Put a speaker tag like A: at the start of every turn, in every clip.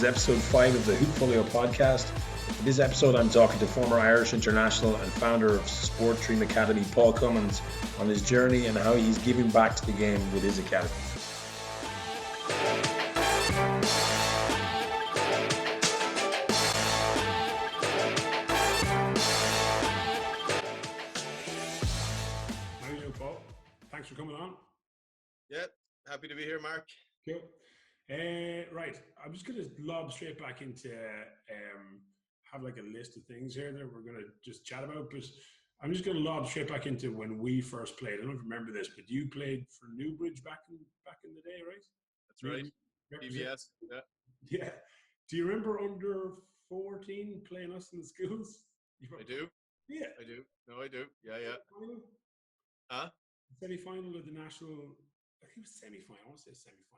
A: is episode 5 of the Hoopfolio podcast. In this episode, I'm talking to former Irish international and founder of Sport Dream Academy, Paul Cummins, on his journey and how he's giving back to the game with his academy.
B: How are you doing, Paul? Thanks for coming on.
C: Yeah, happy to be here, Mark.
B: Cool. Right, I'm just going to lob straight back into have like a list of things here that we're going to just chat about, but I'm just going to lob straight back into when we first played. I don't remember this, but you played for Newbridge back in the day, right?
C: That's right. PBS. Yeah.
B: Yeah. Do you remember under 14 playing us in the schools?
C: I do.
B: Yeah.
C: I do. No, I do. Yeah.
B: Semi-final?
C: Huh?
B: Semi-final of the national. I think it was semi-final. I want to say semi-final.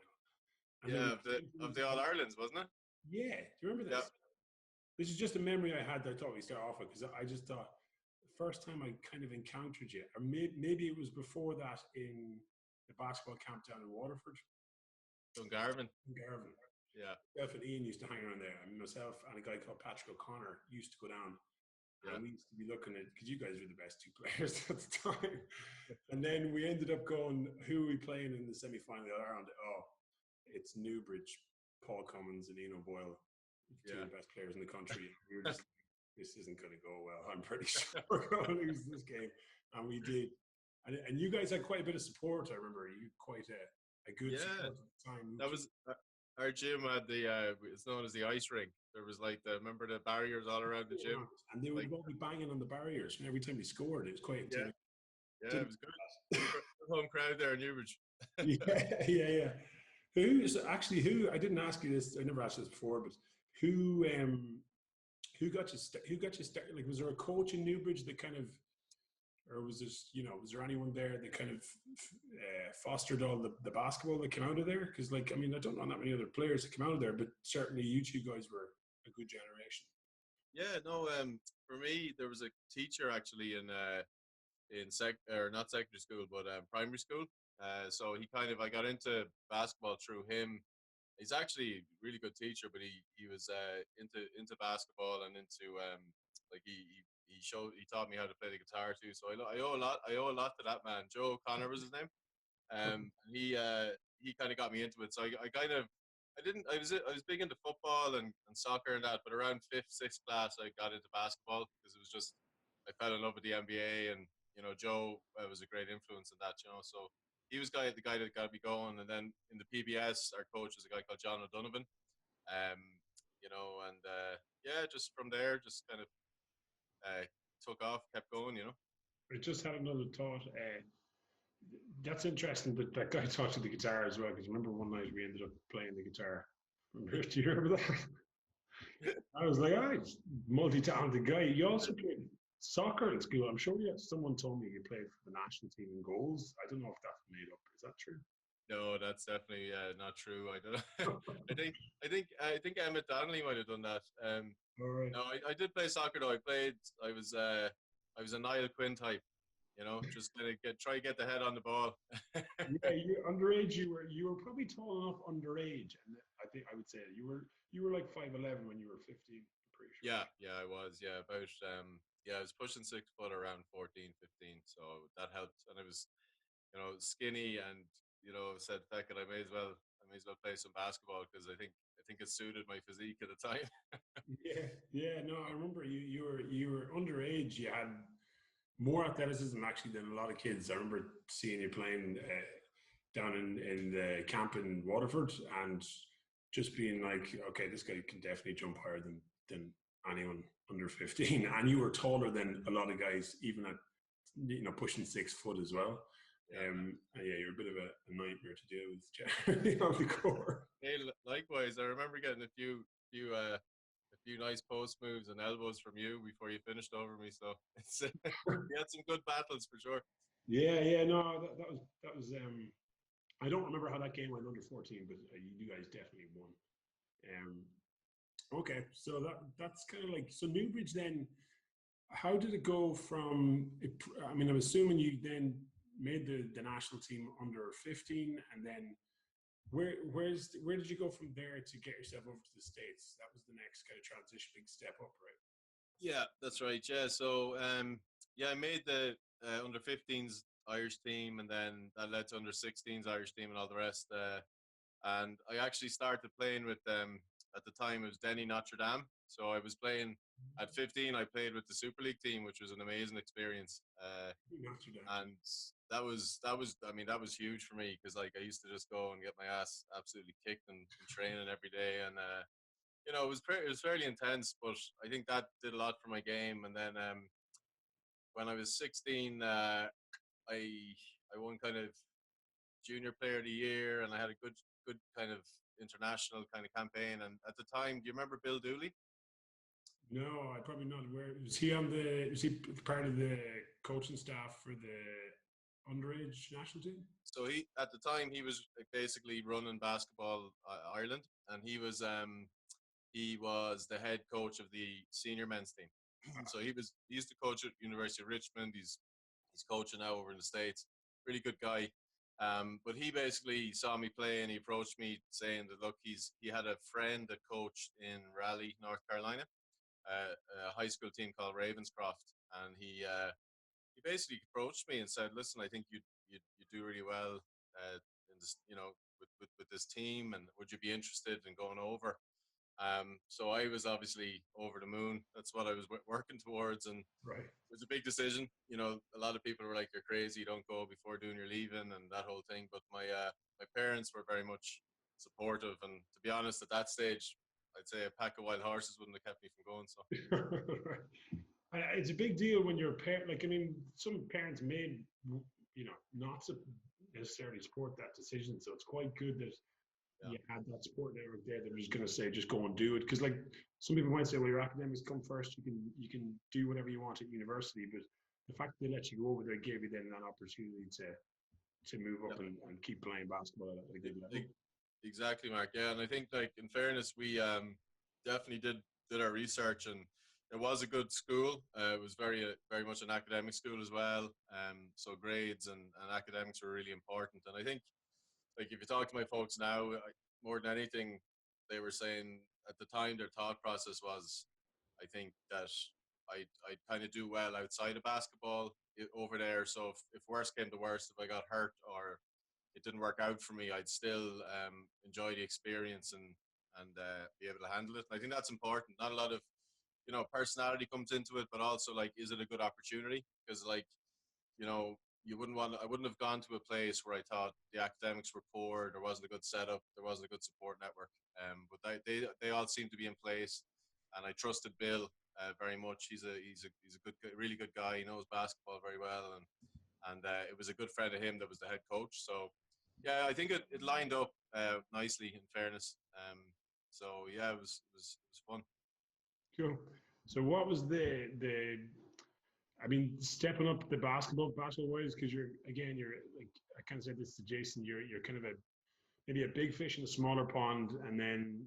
B: And
C: Yeah, of the All Irelands, wasn't it?
B: Yeah. Do you remember this?
C: Yeah.
B: This is just a memory I had that I thought we'd start off with, because I just thought the first time I kind of encountered you, or maybe it was before that in the basketball camp down in Waterford.
C: Dungarvan.
B: Dungarvan.
C: Yeah.
B: Myself and Ian used to hang around there. And myself and a guy called Patrick O'Connor used to go down.
C: Yeah.
B: And we used to be looking at, because you guys were the best two players at the time. And then we ended up going, who are we playing in the semi-final of Ireland? Oh, it's Newbridge, Paul Cummins and Eno Boyle, two of the best players in the country. And we were just like, this isn't going to go well. I'm pretty sure we're going to lose this game. And we did. And you guys had quite a bit of support, I remember. You had quite a good support at the time.
C: That was our gym had it's known as the ice rink. There was remember the barriers all around the gym?
B: And they would all be banging on the barriers. And every time they scored, it was quite intimidating.
C: Yeah, it was good. Home crowd there in Newbridge.
B: Yeah. Who I didn't ask you this, I never asked you this before, but who got you started? Like, was there a coach in Newbridge that kind of, or was this, was there anyone there that kind of fostered all the basketball that came out of there? Because, I don't know that many other players that came out of there, but certainly you two guys were a good generation.
C: Yeah, no, for me, there was a teacher actually in not secondary school, but primary school. So I got into basketball through him. He's actually a really good teacher, but he was into basketball and into he taught me how to play the guitar too. So I owe a lot to that man. Joe O'Connor was his name. He kind of got me into it. So I was big into football and soccer and that, but around 5th, 6th class I got into basketball because it was just, I fell in love with the NBA, and Joe was a great influence in that. So he was the guy that got me going. And then in the PBS, our coach was a guy called John O'Donovan. Just from there, just kind of took off, kept going.
B: I just had another thought. That's interesting that guy taught you the guitar as well, because remember one night we ended up playing the guitar. Do you remember that? I was like, multi-talented guy. You also played soccer in school. I'm sure someone told me you played for the national team in goals. I don't know if that's made up. Is that true?
C: No, that's definitely not true. I don't. I think Emmett Donnelly might have done that.
B: All right.
C: No, I did play soccer though. I was a Niall Quinn type. Just kind of try to get the head on the ball.
B: Yeah, underage. You were probably tall enough underage, and I think I would say you were like 5'11" when you were 15. I'm pretty sure.
C: Yeah, I was. Yeah, about I was pushing 6 foot around 14, 15. So that helped, and I was, skinny, and said, "Feck it, I may as well play some basketball," because I think it suited my physique at the time.
B: Yeah. No, I remember you were underage. You had more athleticism actually than a lot of kids. I remember seeing you playing down in the camp in Waterford, and just being like, okay, this guy can definitely jump higher than anyone under 15. And you were taller than a lot of guys, even at pushing 6 foot as well. You're a bit of a nightmare to deal with generally on the court.
C: Hey, likewise, I remember getting a few nice post moves and elbows from you before you finished over me. So we had some good battles for sure.
B: Yeah. No, that was. I don't remember how that game went under 14, but you guys definitely won. Okay, so that's kind of like, so Newbridge then. How did it go from? I'm assuming you then made the national team under 15, and then Where did you go from there to get yourself over to the States? That was the next kind of transition, big step up, right?
C: Yeah, that's right. Yeah, so yeah, I made the under 15s Irish team, and then that led to under 16s Irish team and all the rest. And I actually started playing with them at the time. It was Denny Notre Dame. So I was playing at 15. I played with the Super League team, which was an amazing experience.
B: Notre Dame.
C: And that was huge for me because like I used to just go and get my ass absolutely kicked and training every day, and it was fairly intense, but I think that did a lot for my game. And then when I was 16, I won kind of junior player of the year, and I had a good kind of international kind of campaign. And at the time, do you remember Bill Dooley?
B: No, I probably not aware. Was he part of the coaching staff for the underage national team?
C: So at the time he was basically running basketball Ireland, and he was the head coach of the senior men's team. So he used to coach at University of Richmond. He's coaching now over in the States. Really good guy. But he basically saw me play and he approached me saying that look, he had a friend that coached in Raleigh, North Carolina, a high school team called Ravenscroft, and he basically approached me and said, listen, I think you do really well in this, with this team, and would you be interested in going over? So I was obviously over the moon. That's what I was working towards, and
B: Right.
C: it was a big decision. A lot of people were like, "You're crazy! You don't go before doing your leaving," and that whole thing. But my parents were very much supportive, and to be honest, at that stage, I'd say a pack of wild horses wouldn't have kept me from going. So
B: It's a big deal when you're a parent. Like, I mean, some parents may, not necessarily support that decision. So it's quite good that you had that support network there that was going to say, just go and do it. Because like some people might say, well, your academics come first. You can do whatever you want at university. But the fact that they let you go over there gave you then that opportunity to move up and keep playing basketball at a good level.
C: Exactly, Mark. Yeah, and I think, like, in fairness, we definitely did our research, and it was a good school. It was very much an academic school as well. So grades and academics were really important. And I think, like, if you talk to my folks now, more than anything, they were saying at the time their thought process was, I think that I'd kind of do well outside of basketball over there. So if worst came to worst, if I got hurt or it didn't work out for me, I'd still enjoy the experience and be able to handle it. And I think that's important. Not a lot of personality comes into it, but also, like, is it a good opportunity? Because, like, I wouldn't have gone to a place where I thought the academics were poor, there wasn't a good setup, there wasn't a good support network. But they all seem to be in place, and I trusted Bill very much. He's a good, really good guy. He knows basketball very well, and it was a good friend of him that was the head coach. So yeah, I think it lined up nicely, in fairness. So yeah, it was fun.
B: Cool. So what was I mean, stepping up the basketball wise, because you're like, I kind of said this to Jason, you're kind of maybe a big fish in a smaller pond, and then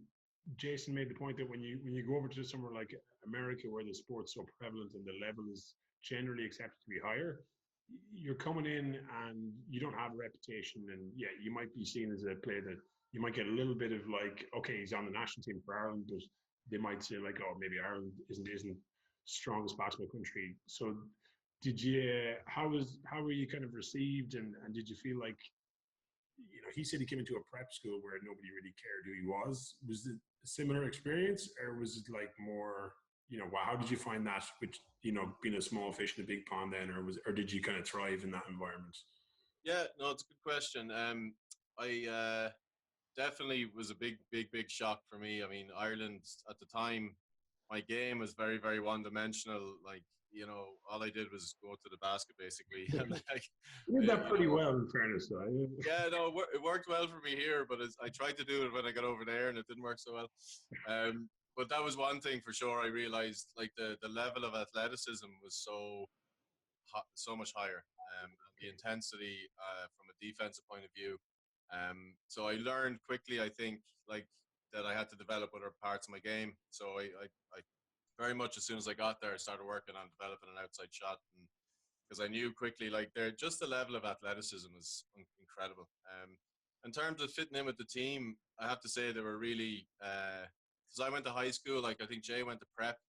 B: Jason made the point that when you go over to somewhere like America, where the sport's so prevalent and the level is generally accepted to be higher, you're coming in and you don't have a reputation, and yeah, you might be seen as a player that you might get a little bit of like, okay, he's on the national team for Ireland, but they might say like, oh, maybe Ireland isn't strongest basketball country. So did you how were you kind of received, and did you feel like, he said he came into a prep school where nobody really cared who he was. Was it a similar experience, or was it like more, how did you find that, which, being a small fish in a big pond then, or did you kind of thrive in that environment?
C: Yeah, no, it's a good question. I definitely was a big shock for me. I mean, Ireland at the time, my game was very, very one-dimensional. Like, all I did was go to the basket, basically. And, like,
B: you did that pretty well, in fairness, though.
C: Yeah, no, it worked well for me here, but I tried to do it when I got over there, and it didn't work so well. But that was one thing for sure. I realized, like, the level of athleticism was so much higher, and the intensity from a defensive point of view. So I learned quickly, I think, like, that I had to develop other parts of my game. So I very much, as soon as I got there, I started working on developing an outside shot, and because I knew quickly, like, just the level of athleticism is incredible. in terms of fitting in with the team, I have to say they were really, because I went to high school, like I think Jay went to prep,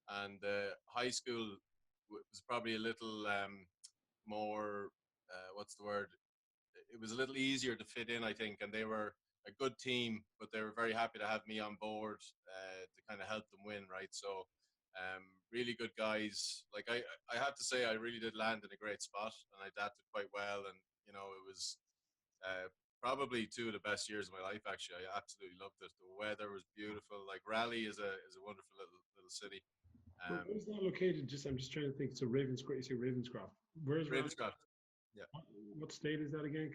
C: and high school was probably a little more, what's the word? It was a little easier to fit in, I think, and they were a good team, but they were very happy to have me on board to kind of help them win, right? So, really good guys. Like I have to say, I really did land in a great spot, and I adapted quite well. And it was probably two of the best years of my life. Actually, I absolutely loved it. The weather was beautiful. Like Raleigh is a wonderful little city.
B: Where's that located? I'm just trying to think. So Ravenscroft, you say Ravenscroft. Where's Raleigh?
C: Ravenscroft. Yeah.
B: What state is that again?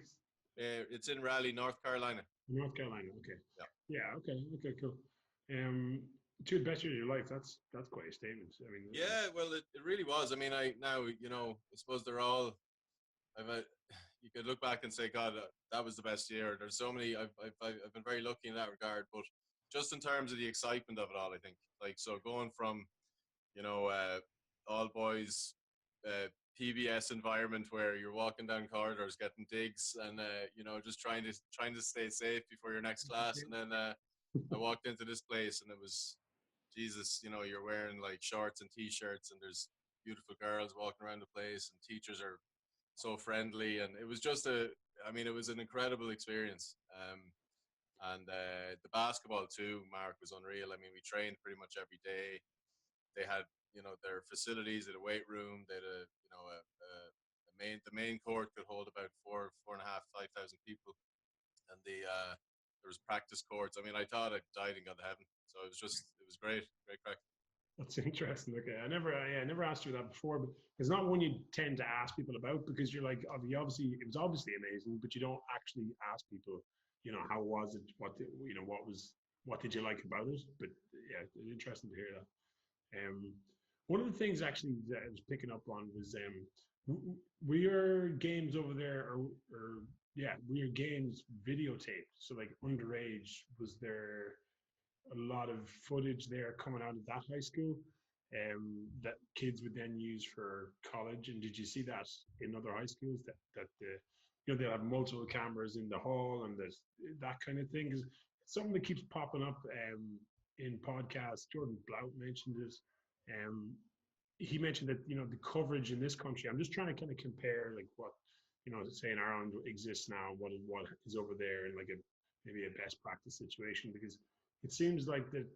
C: It's in Raleigh, North Carolina.
B: North Carolina. Okay.
C: Yeah.
B: Yeah. Okay. Okay. Cool. Two of the best years of your life. That's quite a statement. I mean.
C: Yeah. Well, it really was. I mean, I suppose they're all. You could look back and say, God, that was the best year. There's so many. I've been very lucky in that regard. But just in terms of the excitement of it all, I think, like, so going from, all boys, PBS environment where you're walking down corridors getting digs and just trying to stay safe before your next class, and then I walked into this place and it was Jesus. You're wearing like shorts and t-shirts, and there's beautiful girls walking around the place, and teachers are so friendly, and it was just it was an incredible experience. And the basketball too, Mark, was unreal. I mean, we trained pretty much every day. They had their facilities at a weight room. They had the main court could hold about 4,500 people, and there was practice courts. I mean, I thought I died and got to heaven. So it was great crack.
B: That's interesting. Okay, I never asked you that before, but it's not one you tend to ask people about, because you're like, obviously it was obviously amazing, but you don't actually ask people, how was it, what did you like about it? But yeah, it's interesting to hear that. One of the things actually that I was picking up on was were your games over there, were your games videotaped? So like underage, was there a lot of footage there coming out of that high school that kids would then use for college? And did you see that in other high schools that they'll have multiple cameras in the hall and there's that kind of thing? Because something that keeps popping up in podcasts. Jordan Blount mentioned this. He mentioned that the coverage in this country. I'm just trying to kind of compare like what say in Ireland exists now, what is over there, and like maybe a best practice situation, because it seems like that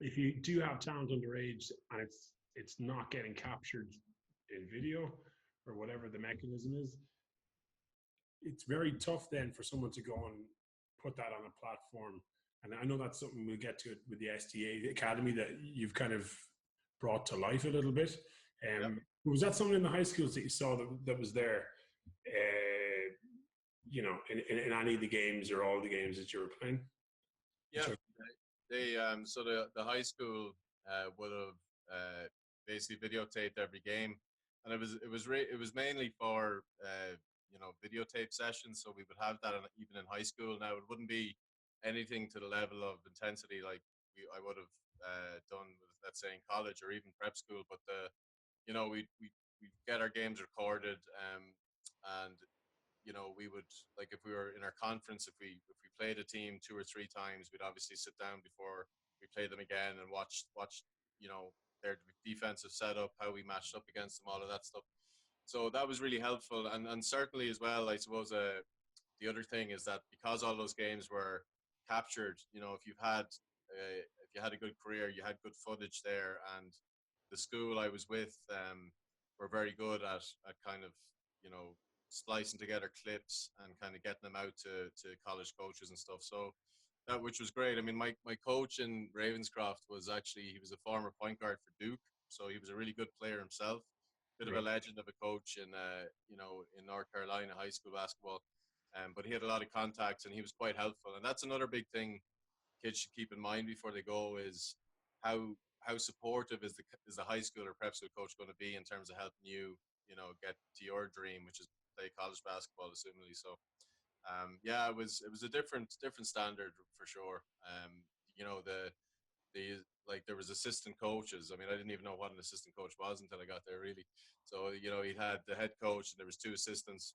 B: if you do have talent underage and it's not getting captured in video or whatever the mechanism is, it's very tough then for someone to go and put that on a platform. And I know that's something we'll get to it with the STA Academy that you've kind of brought to life a little bit.
C: Yep.
B: Was that something in the high schools that you saw that was there, in any of the games or all the games that you were playing?
C: Yeah, they so the high school would have basically videotaped every game, and it was mainly for videotape sessions. So we would have that even in high school. Now it wouldn't be anything to the level of intensity like I would have done with, let's say, in college or even prep school, but we get our games recorded, and we would, like, if we were in our conference, if we played a team 2 or 3 times, we'd obviously sit down before we play them again and watch their defensive setup, how we matched up against them, all of that stuff. So that was really helpful, and certainly as well, I suppose the other thing is that because all those games were captured, if you had a good career, you had good footage there, and the school I was with were very good at kind of splicing together clips and kind of getting them out to college coaches and stuff. So that, which was great. I mean, my coach in Ravenscroft he was a former point guard for Duke, so he was a really good player himself. Bit of a legend of a coach in North Carolina high school basketball, but he had a lot of contacts and he was quite helpful. And that's another big thing kids should keep in mind before they go, is how supportive is the high school or prep school coach going to be in terms of helping you get to your dream, which is play college basketball, assumingly. So it was a different standard for sure. There was assistant coaches. I mean, I didn't even know what an assistant coach was until I got there, really. So he had the head coach and there was 2 assistants,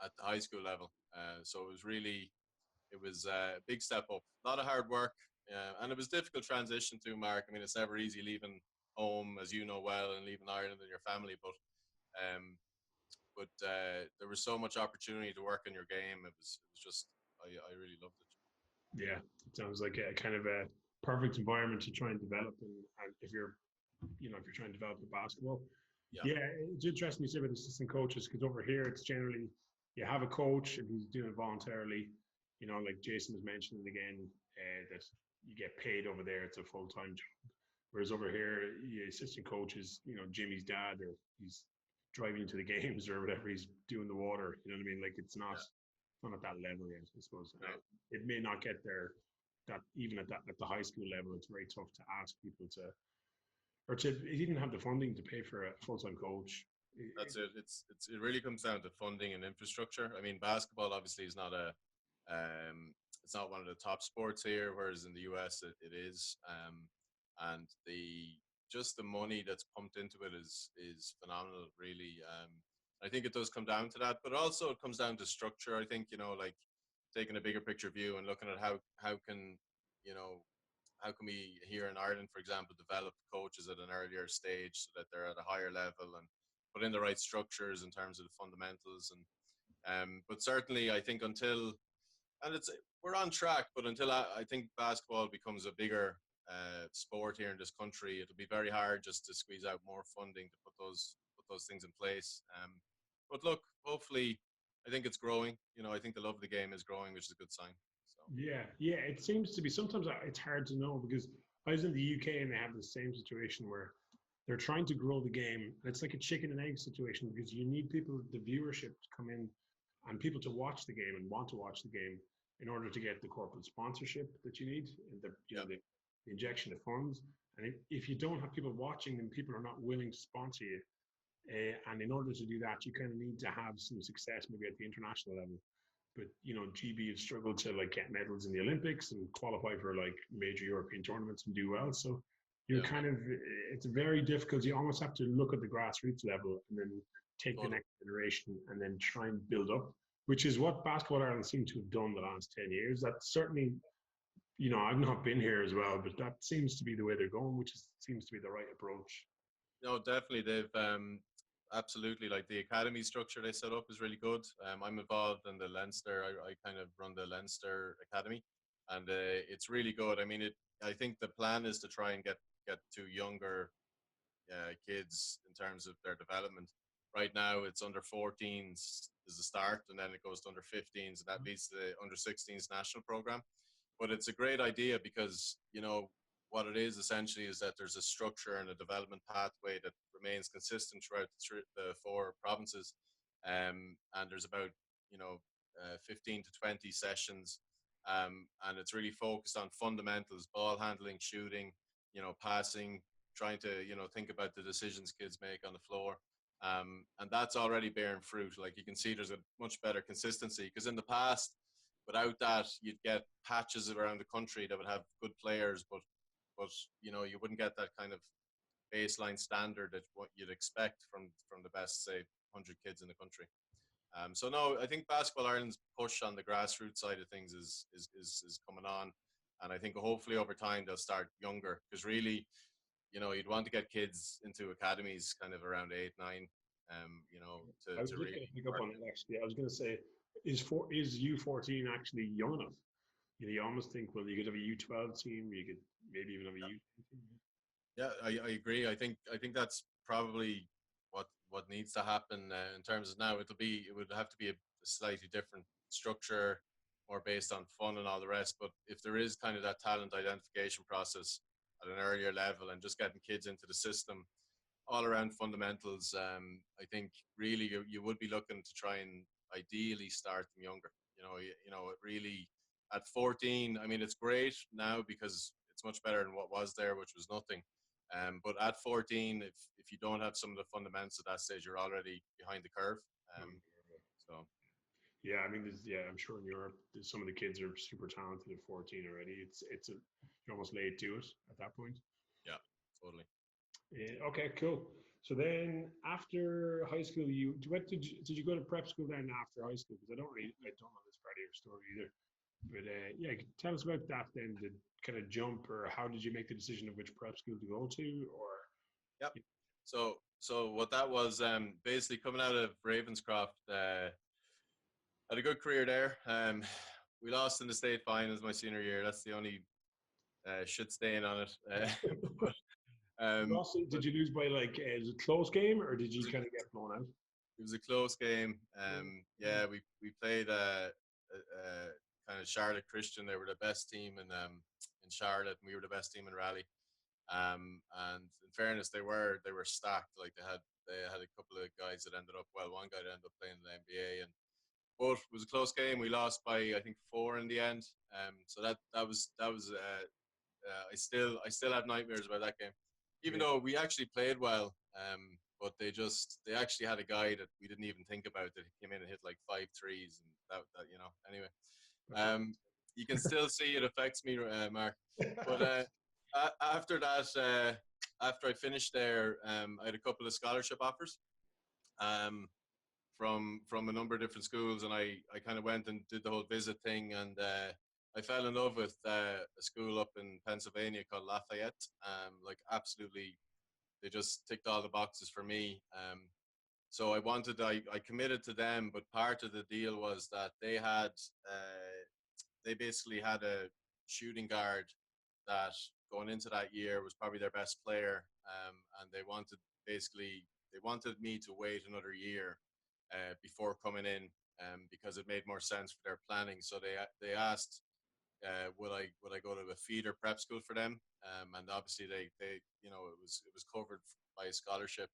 C: at the high school level. So it was a big step up. A lot of hard work, and it was difficult transition to, Mark. I mean, it's never easy leaving home, as you know well, and leaving Ireland and your family. Um, but there was so much opportunity to work on your game. It was just I really loved it.
B: Yeah, it sounds like a kind of a perfect environment to try and develop. And if you're, if you're trying to develop the basketball,
C: Yeah,
B: yeah, it's interesting you say about assistant coaches because over here it's generally you have a coach and he's doing it voluntarily. Like Jason was mentioning again, that you get paid over there. It's a full time job. Whereas over here, the assistant coach is, Jimmy's dad, or he's driving you to the games or whatever. He's doing the water. You know what I mean? Like it's not at that level yet, I suppose.
C: no,
B: It may not get there. That even at the high school level, it's very tough to ask people to, or to even have the funding to pay for a full time coach.
C: that's it. It really comes down to funding and infrastructure. I mean, basketball obviously is not it's not one of the top sports here, whereas in the US it is. And the money that's pumped into it is phenomenal, really. I think it does come down to that, but also it comes down to structure. I think like taking a bigger picture view and looking at how can you know how can we here in Ireland, for example, develop coaches at an earlier stage so that they're at a higher level and put in the right structures in terms of the fundamentals. And but certainly I think until, and we're on track, but until I think basketball becomes a bigger sport here in this country, it'll be very hard just to squeeze out more funding to put those things in place. But look, hopefully, I think it's growing. I think the love of the game is growing, which is a good sign. So
B: Yeah. It seems to be. Sometimes it's hard to know because I was in the UK and they have the same situation where they're trying to grow the game. It's like a chicken and egg situation because you need people, the viewership to come in and people to watch the game and want to watch the game in order to get the corporate sponsorship that you need and the injection of funds. And if you don't have people watching, then people are not willing to sponsor you. And in order to do that, you kind of need to have some success maybe at the international level. But GB has struggled to like get medals in the Olympics and qualify for like major European tournaments and do well. So you're kind of, it's very difficult. You almost have to look at the grassroots level and then take the next generation and then try and build up, which is what Basketball Ireland seems to have done the last 10 years. That's certainly, I've not been here as well, but that seems to be the way they're going, which seems to be the right approach.
C: no, definitely they've absolutely, like the academy structure they set up is really good. I'm involved in the Leinster. I kind of run the Leinster Academy, and it's really good. I mean, I think the plan is to try and get to younger kids in terms of their development. Right now, it's under 14s is the start, and then it goes to under 15s, and that leads to the under 16s national program. But it's a great idea because what it is essentially is that there's a structure and a development pathway that remains consistent throughout the four provinces, and there's about 15 to 20 sessions, and it's really focused on fundamentals: ball handling, shooting, passing, trying to think about the decisions kids make on the floor. And that's already bearing fruit. Like you can see, there's a much better consistency because in the past, without that, you'd get patches around the country that would have good players, but you wouldn't get that kind of baseline standard that what you'd expect from the best, say, 100 kids in the country. So no, I think Basketball Ireland's push on the grassroots side of things is coming on, and I think hopefully over time they'll start younger because really, you'd want to get kids into academies kind of around 8, 9.
B: I was
C: to
B: just
C: really
B: going to pick up on that actually. I was going to say, is U14 actually young enough? You almost think, well, you could have a U12 team, you could maybe even have a U team.
C: Yeah, I agree. I think that's probably what needs to happen in terms of now. It would have to be a slightly different structure, more based on fun and all the rest. But if there is kind of that talent identification process at an earlier level and just getting kids into the system, all around fundamentals, I think really you would be looking to try and ideally start them younger. It really at 14. I mean, it's great now because it's much better than what was there, which was nothing. But at 14, if you don't have some of the fundamentals at that stage, you're already behind the curve. So.
B: Yeah, I mean, I'm sure in Europe, some of the kids are super talented at 14 already. You're almost late to it at that point.
C: Yeah, totally.
B: Okay, cool. So then after high school, did you go to prep school then after high school? Because I don't know this part of your story either. But yeah, tell us about that then, the kind of jump, or how did you make the decision of which prep school to go to, or
C: Yep. So what that was, basically coming out of Ravenscroft, had a good career there. We lost in the state finals my senior year. That's the only shit stain on it. But,
B: you
C: um,
B: also,
C: but
B: did you lose by like is it a close game, or did you kind of get blown out?
C: it was a close game. Yeah, we played kind of Charlotte Christian. They were the best team in Charlotte, and we were the best team in Raleigh. And in fairness, they were stacked. Like they had a couple of guys that ended up, well, one guy that ended up playing in the NBA, and but it was a close game. We lost by I think 4 in the end. So that was I still have nightmares about that game, even
B: Yeah.
C: though we actually played well. But they actually had a guy that we didn't even think about that came in and hit like 5 threes, and that anyway. Um, you can still see it affects me, Mark. But after that, after I finished there, I had a couple of scholarship offers. Um, from a number of different schools, and I kind of went and did the whole visit thing, and I fell in love with a school up in Pennsylvania called Lafayette. Like absolutely, they just ticked all the boxes for me. So I committed to them, but part of the deal was that they basically had a shooting guard that going into that year was probably their best player, and they wanted me to wait another year before coming in, because it made more sense for their planning. So they asked, would I go to a feeder prep school for them, and obviously they it was covered by a scholarship.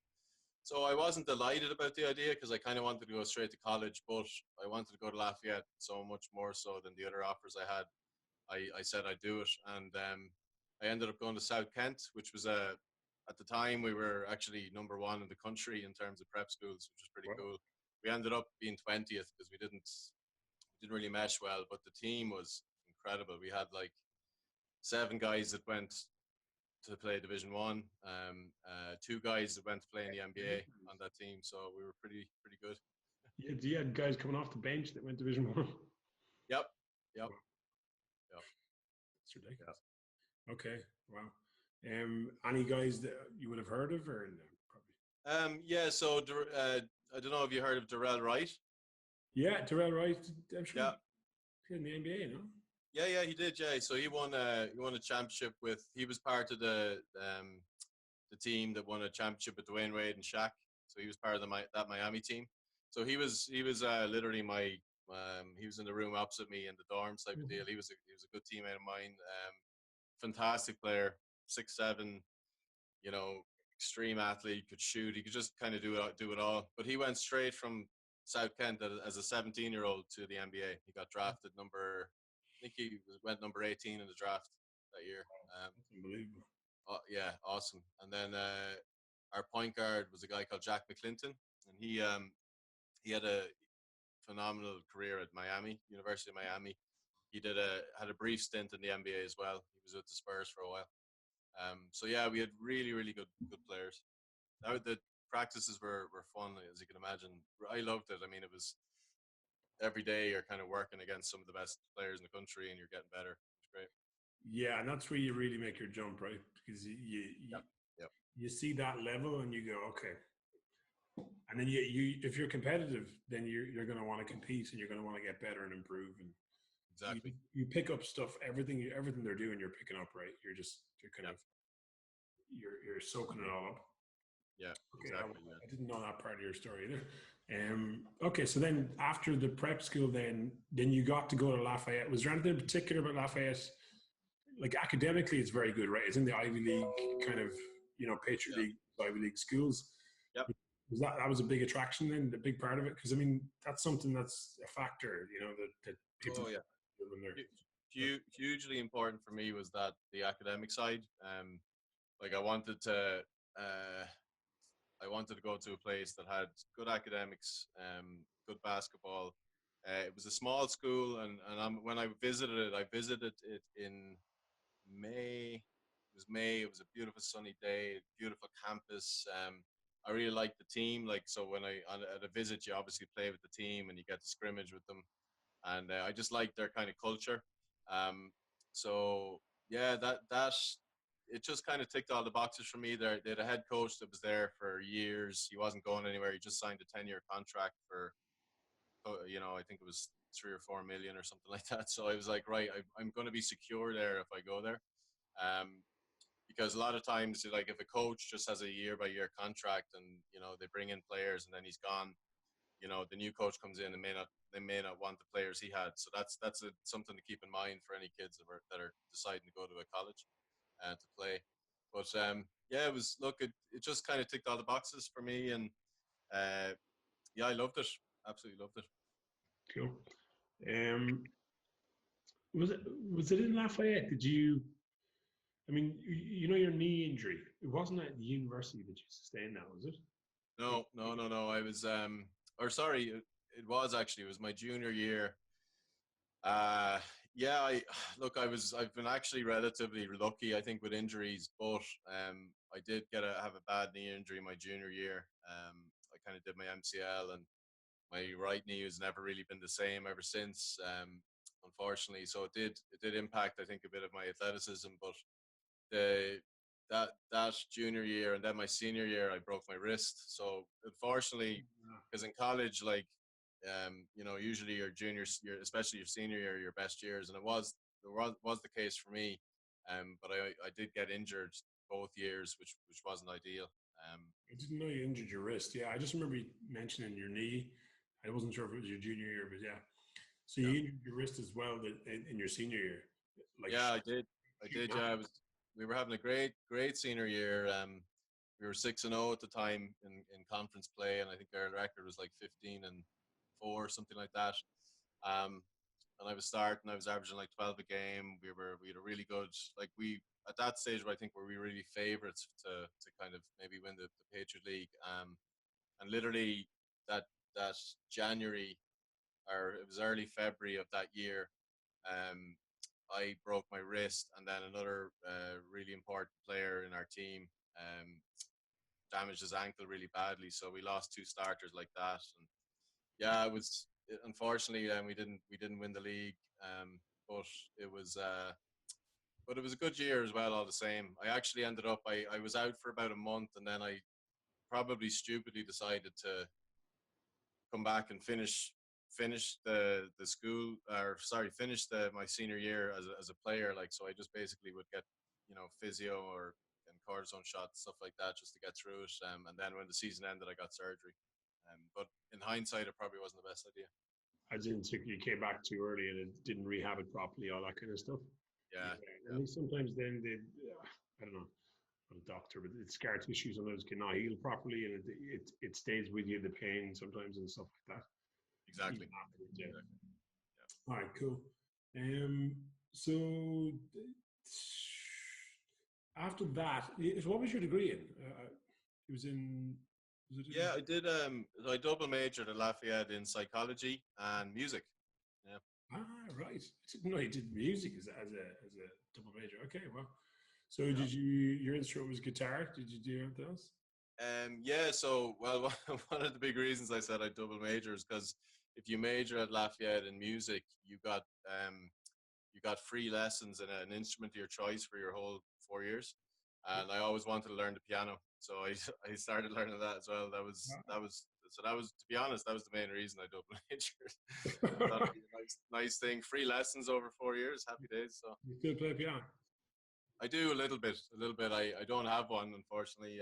C: So I wasn't delighted about the idea because I kind of wanted to go straight to college, but I wanted to go to Lafayette so much more so than the other offers I had. I said I'd do it, and I ended up going to South Kent, which was at the time we were actually number one in the country in terms of prep schools, which was pretty
B: Wow.
C: cool. We ended up being 20th because we didn't really mesh well, but the team was incredible. We had like 7 guys that went to play Division One, 2 guys that went to play in the NBA on that team, so we were pretty good.
B: You had guys coming off the bench that went Division One.
C: Yep, yep, yep.
B: It's ridiculous. Okay, wow. Any guys that you would have heard of, or no, probably?
C: Yeah. So I don't know if you heard of Darrell Wright.
B: Yeah, Terrell Wright. I'm sure
C: Yeah,
B: he's in the NBA, no?
C: yeah, he did. Yeah, so he won a championship with. He was part of the team that won a championship with Dwayne Wade and Shaq. So he was part of that Miami team. So he was literally he was in the room opposite me in the dorms type of deal. He was a good teammate of mine. Fantastic player, 6'7", extreme athlete, could shoot. He could just kind of do it all. But he went straight from South Kent as a 17-year-old to the NBA. He got drafted I think went number 18 in the draft that year.
B: That's unbelievable.
C: Yeah, awesome. And then our point guard was a guy called Jack McClinton, and he had a phenomenal career at University of Miami. He had a brief stint in the NBA as well. He was with the Spurs for a while. So yeah, we had really really good players. The practices were fun, as you can imagine. I loved it. I mean, it was every day you're kind of working against some of the best players in the country, and you're getting better. It's great.
B: Yeah, and that's where you really make your jump, right? Because
C: Yep. Yep.
B: you see that level and you go, okay. And then you if you're competitive, then you're going to want to compete and you're going to want to get better and improve. And
C: Exactly.
B: you pick up stuff, everything they're doing, you're picking up, right? You're kind
C: Yep.
B: of you're soaking it all up.
C: Yeah.
B: Okay,
C: Exactly.
B: I didn't know that part of your story either. Okay, so then after the prep school, then you got to go to Lafayette. Was there anything in particular about Lafayette? Like academically, it's very good, right? It's in the Ivy League kind of, Patriot
C: Yeah.
B: League, Ivy League schools.
C: Yep.
B: Was that was a big attraction then, the big part of it? Because I mean, that's something that's a factor, that people.
C: Oh yeah.
B: When they're,
C: Hugely important for me was that the academic side. Like I wanted to go to a place that had good academics, good basketball. It was a small school, and when I visited it in May. It was May. It was a beautiful sunny day, beautiful campus. I really liked the team. Like, so when at a visit, you obviously play with the team and you get to scrimmage with them. And I just liked their kind of culture. Um, so yeah, that it just kind of ticked all the boxes for me. They had a head coach that was there for years. He wasn't going anywhere. He just signed a 10-year contract for, I think it was 3 or 4 million or something like that. So I was like, right, I'm going to be secure there if I go there. Um, because a lot of times, like if a coach just has a year-by-year contract and they bring in players and then he's gone, the new coach comes in and they may not want the players he had. So that's something to keep in mind for any kids that are deciding to go to a college to play. But yeah, it just kind of ticked all the boxes for me, and yeah, I loved it. Absolutely loved it.
B: Cool. Was it in Lafayette? Did you? I mean, your knee injury. It wasn't at the university that you sustained that, was it?
C: No. I was or sorry, it was actually. It was my junior year. Yeah, I've been actually relatively lucky, I think, with injuries, but I did have a bad knee injury my junior year. I kind of did my MCL, and my right knee has never really been the same ever since. Unfortunately, so it did impact, I think, a bit of my athleticism. But the that junior year and then my senior year, I broke my wrist. So unfortunately, because in college, like usually your especially your senior year, your best years, and it was the case for me. But I did get injured both years, which wasn't ideal.
B: I didn't know you injured your wrist. Yeah, I just remember you mentioning your knee. I wasn't sure if it was your junior year, but yeah. So you injured your wrist as well in your senior year. Like,
C: yeah, I did. Yeah, we were having a great senior year. We were 6-0 at the time in conference play, and I think our record was like 15-4, something like that. And I was starting. I was averaging like 12 a game. We had a really good, like, we at that stage, I think, were we really favourites to kind of maybe win the Patriot League. And literally that January, or it was early February of that year, um, I broke my wrist, and then another really important player in our team damaged his ankle really badly. So we lost two starters like that, and yeah, unfortunately we didn't win the league, but it was a good year as well. All the same, I actually ended up I was out for about a month, and then I probably stupidly decided to come back and finish the school, or sorry, finish my senior year as a player. Like, so I just basically would get physio and cortisone shots, stuff like that, just to get through it. And then when the season ended, I got surgery. But in hindsight, it probably wasn't the best idea.
B: As in, you came back too early and it didn't rehab it properly, all that kind of stuff.
C: Yeah.
B: And sometimes then I don't know, I'm a doctor, but it's scar tissue sometimes cannot heal properly, and it stays with you, the pain sometimes and stuff like that.
C: Exactly.
B: Yeah. All right, cool. So after that, what was your degree in? It was in.
C: Yeah, I did. I double majored at Lafayette in psychology and music. Yeah.
B: Ah, right. I didn't know you did music as a double major. Okay, well. So did your instrument was guitar? Did you do anything else?
C: Yeah. So, well, one of the big reasons I said I double major is because if you major at Lafayette in music, you got free lessons in an instrument of your choice for your whole 4 years. And I always wanted to learn the piano, so I started learning that as well. That was to be honest, that was the main reason I double majored. That'd be a nice thing. Free lessons over 4 years, happy days. So
B: you still play piano?
C: I do a little bit. I don't have one, unfortunately.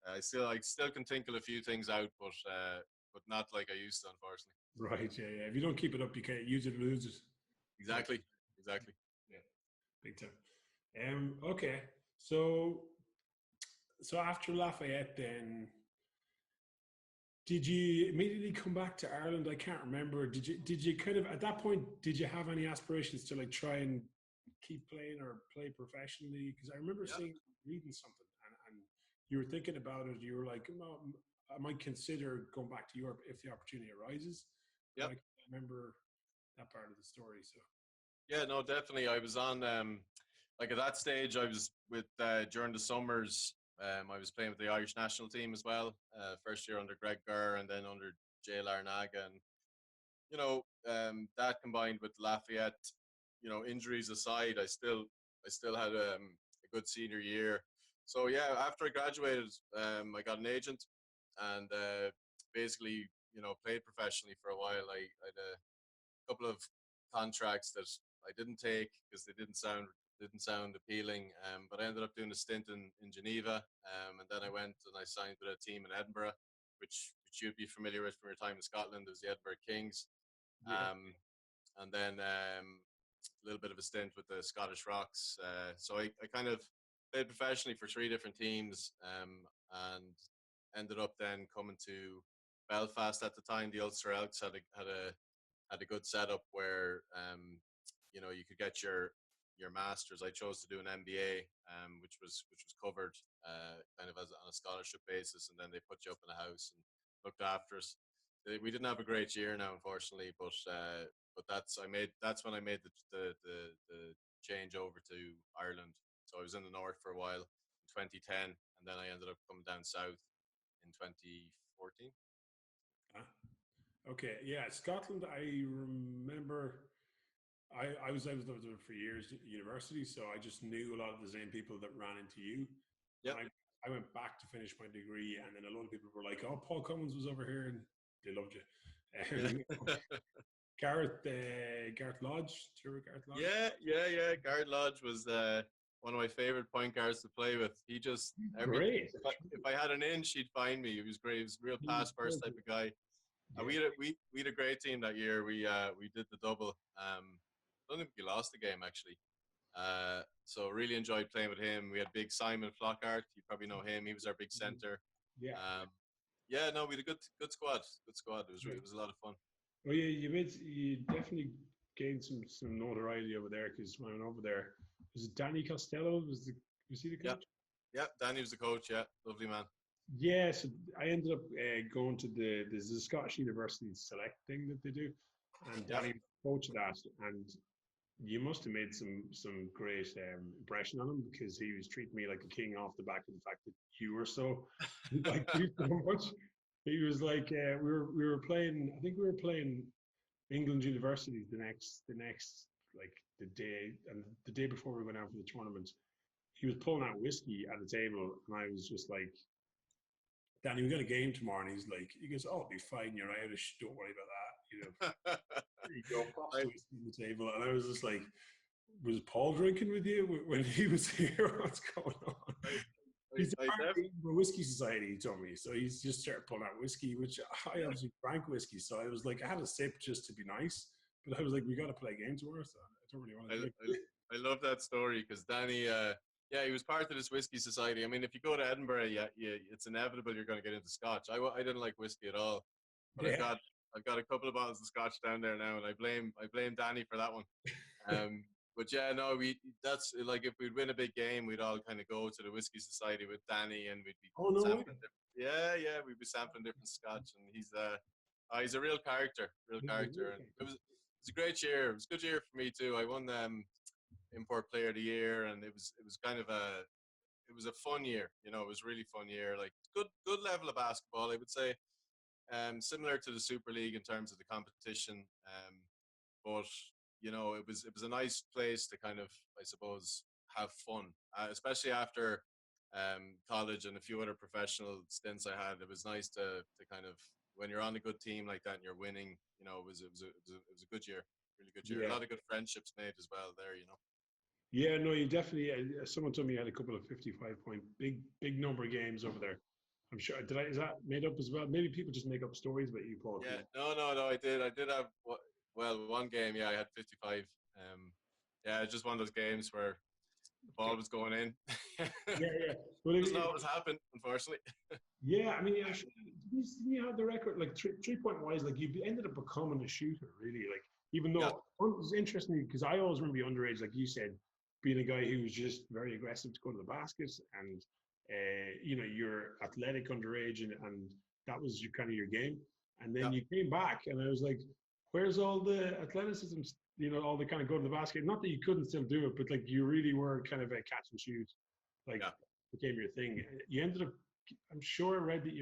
C: I still can tinkle a few things out, but not like I used to, unfortunately.
B: Right. Yeah. If you don't keep it up, you can't use it or lose it.
C: Exactly.
B: Yeah. Big time. Okay. So after Lafayette, then did you immediately come back to Ireland? I can't remember. Did you kind of, at that point, did you have any aspirations to like try and keep playing or play professionally? Because I remember reading something, and you were thinking about it. You were like, no, I might consider going back to Europe if the opportunity arises.
C: Yeah.
B: I remember that part of the story. So.
C: Yeah, no, definitely. I was on, like at that stage, I was with, during the summers, I was playing with the Irish national team as well. First year under Greg Gurr and then under JLR Naga, and that combined with Lafayette, injuries aside, I still had a good senior year. So yeah, after I graduated, I got an agent, and basically, played professionally for a while. I had a couple of contracts that I didn't take because they didn't sound appealing. But I ended up doing a stint in Geneva, and then I went and I signed with a team in Edinburgh, which you'd be familiar with from your time in Scotland. It was the Edinburgh Kings.
B: Yeah.
C: And then a little bit of a stint with the Scottish Rocks. So I kind of played professionally for 3 different teams, and ended up then coming to Belfast at the time. The Ulster Elks had a good setup where you could get your masters. I chose to do an MBA, which was covered kind of as on a scholarship basis, and then they put you up in a house and looked after us. We didn't have a great year now, unfortunately, but that's when I made the change over to Ireland. So I was in the north for a while in 2010, and then I ended up coming down south in 2014.
B: Okay, yeah, Scotland. I remember. I was there for years at university, so I just knew a lot of the same people that ran into you.
C: Yep.
B: And I went back to finish my degree, and then a lot of people were like, "Oh, Paul Cummins was over here," and they loved you. Gareth Lodge, do you remember Gareth Lodge?
C: Yeah. Garrett Lodge was one of my favorite point guards to play with. He just
B: Great.
C: if I had an inch, he'd find me. He was great. He was a real pass first type of guy. And we had a great team that year. We did the double. I don't think we lost the game actually. So really enjoyed playing with him. We had big Simon Flockhart. You probably know him. He was our big center.
B: Yeah.
C: Yeah, no, we had a good squad. Good squad. It was a lot of fun.
B: Well, yeah, you definitely gained some notoriety over there, because when I went over there, was it Danny Costello? Was he the coach?
C: Yeah, Danny was the coach. Yeah, lovely man.
B: Yeah, so I ended up going to there's a Scottish University Select thing that they do, and Danny was the coach of that, and you must have made some great impression on him, because he was treating me like a king off the back of the fact that you were so like you so much. He was like we were playing. I think we were playing England universities the next like the day before we went out for the tournament. He was pulling out whiskey at the table, and I was just like, "Danny, we got a game tomorrow," and he goes, "Oh, I'll be fine. You're Irish. Don't worry about that." There you go. Pops whiskey on the table, and I was just like, "Was Paul drinking with you when he was here? What's going on?" He's a part of the Whiskey Society, he told me. So he's just started pulling out whiskey, which I obviously drank whiskey. So I was like, I had a sip just to be nice, but I was like, we got to play games tomorrow, so I don't really want to drink.
C: I love that story, because Danny, he was part of this Whiskey Society. I mean, if you go to Edinburgh, it's inevitable you're going to get into Scotch. I didn't like whiskey at all, but I've got a couple of bottles of Scotch down there now, and I blame Danny for that one. But yeah, no, that's like, if we'd win a big game, we'd all kind of go to the Whiskey Society with Danny, and we'd be sampling we'd be sampling different Scotch, and he's a real character, and it was a great year. It was a good year for me too. I won Import Player of the Year, and it was kind of it was a fun year. It was a really fun year. Like, good level of basketball, I would say. Similar to the Super League in terms of the competition, but it was a nice place to kind of, I suppose, have fun, especially after college and a few other professional stints I had. It was nice to kind of, when you're on a good team like that and you're winning, it was a good year, really good year. Yeah. A lot of good friendships made as well there.
B: Yeah, no, you definitely. Someone told me you had a couple of 55-point big number of games over there. I'm sure. Is that made up as well? Maybe people just make up stories about you, Paul.
C: Yeah, no. I did have one game. Yeah, I had 55. It's just one of those games where the ball was going in.
B: Yeah.
C: Well, it doesn't always happen, unfortunately.
B: Yeah, I mean, you had the record, like 3-point wise, like you ended up becoming a shooter, really. Like, even though it was interesting, because I always remember you underage, like you said, being a guy who was just very aggressive to go to the basket, and you're athletic underage, and that was kind of your game. And then you came back, and I was like, where's all the athleticism? All the kind of go to the basket. Not that you couldn't still do it, but like you really were kind of a catch and shoot. Like became your thing. You ended up, I'm sure I read that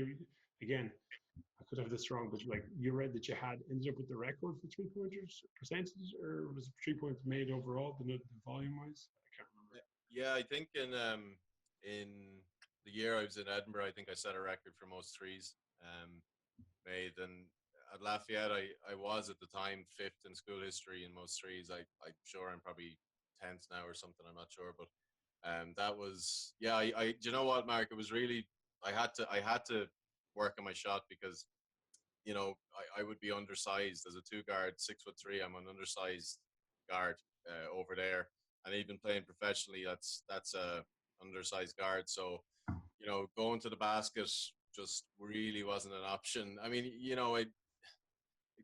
B: again, I could have this wrong, but like you read that you had ended up with the record for 3-pointers percentage, or was it 3 points made overall, the volume wise? I can't remember.
C: Yeah, I think in the year I was in Edinburgh, I think I set a record for most threes made. And at Lafayette, I was at the time fifth in school history in most threes. I'm sure I'm probably 10th now or something. I'm not sure, but that was yeah. Do you know what, Mark? It was really I had to work on my shot because I would be undersized as a two guard, 6'3". I'm an undersized guard over there, and even playing professionally, that's a undersized guard. So going to the basket just really wasn't an option. I mean, it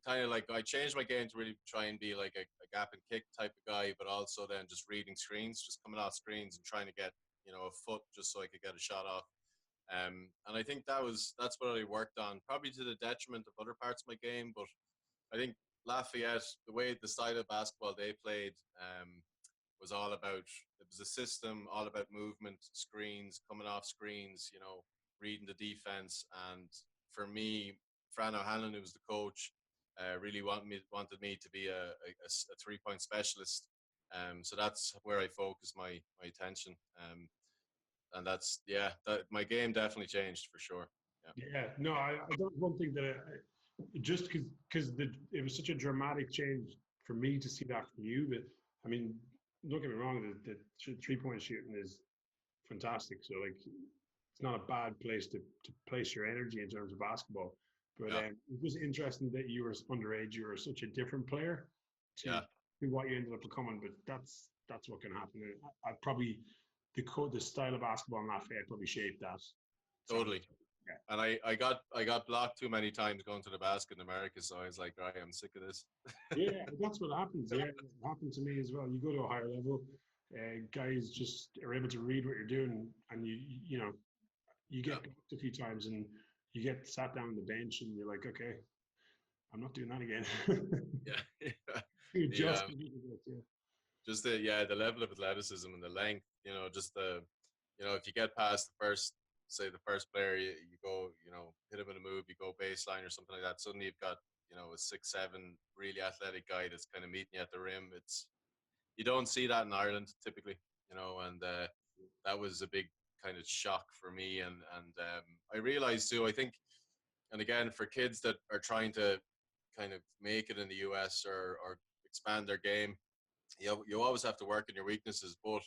C: kind of like I changed my game to really try and be like a gap and kick type of guy, but also then just reading screens, just coming off screens and trying to get a foot just so I could get a shot off. And I think that's what I worked on, probably to the detriment of other parts of my game. But I think Lafayette, the style of basketball they played, was all about. It was a system, all about movement, screens, coming off screens, reading the defense. And for me, Fran O'Hanlon, who was the coach, really wanted me to be a 3-point specialist. So that's where I focused my attention. And that's my game definitely changed for sure.
B: Yeah, no, I don't. One thing that just because it was such a dramatic change for me to see that from you. But I mean, don't get me wrong, the 3-point shooting is fantastic. So like, it's not a bad place to place your energy in terms of basketball. But it was interesting that you were underage. You were such a different player to what you ended up becoming. But that's what can happen. I probably the style of basketball in Lafayette probably shaped that.
C: Totally. Yeah. And I got blocked too many times going to the basket in America, so I was like, right, I'm sick of this.
B: Yeah, that's what happens. Yeah, it happened to me as well. You go to a higher level, guys just are able to read what you're doing, and you get blocked a few times, and you get sat down on the bench, and you're like, okay, I'm not doing that again.
C: Just the level of athleticism and the length, just if you get past the first player, you go, hit him in a move, you go baseline or something like that. Suddenly you've got, a 6'7" really athletic guy that's kind of meeting you at the rim. You don't see that in Ireland typically, and that was a big kind of shock for me. And I realized too, I think, and again, for kids that are trying to kind of make it in the US or expand their game, you always have to work on your weaknesses, but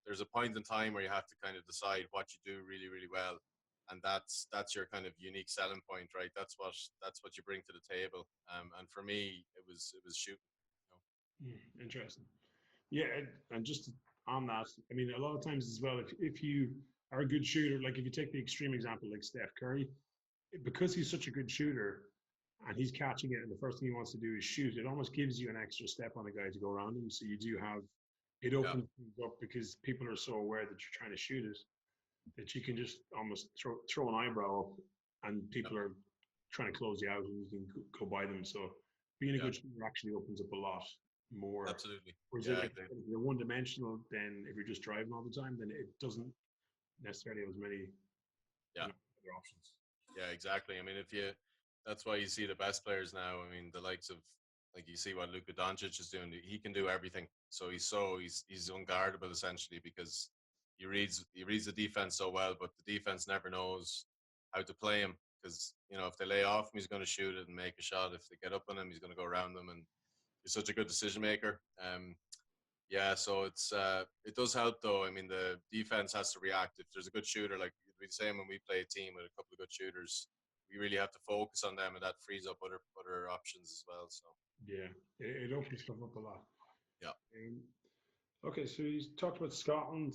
C: there's a point in time where you have to kind of decide what you do really, really well. And that's your kind of unique selling point, right? That's what you bring to the table. And for me, it was shooting.
B: Interesting. Yeah, and just on that, I mean, a lot of times as well, if you are a good shooter, like if you take the extreme example like Steph Curry, because he's such a good shooter and he's catching it, and the first thing he wants to do is shoot, it almost gives you an extra step on a guy to go around him. So you do have it opens things up because people are so aware that you're trying to shoot it that you can just almost throw an eyebrow up and people are trying to close you out and you can go by them. So being a good shooter actually opens up a lot more.
C: Absolutely.
B: Whereas if you're one-dimensional, then if you're just driving all the time, then it doesn't necessarily have as many other options.
C: Yeah, exactly. I mean, that's why you see the best players now. I mean, the likes of, like, you see what Luka Doncic is doing. He can do everything. So he's unguardable essentially because he reads the defense so well, but the defense never knows how to play him because if they lay off him, he's going to shoot it and make a shot. If they get up on him, he's going to go around them, and he's such a good decision maker. So it does help though. I mean, the defense has to react. If there's a good shooter, like it'd be the same when we play a team with a couple of good shooters, we really have to focus on them, and that frees up other options as well. So
B: yeah, it opens stuff up a lot.
C: Yeah.
B: Okay, so you talked about Scotland.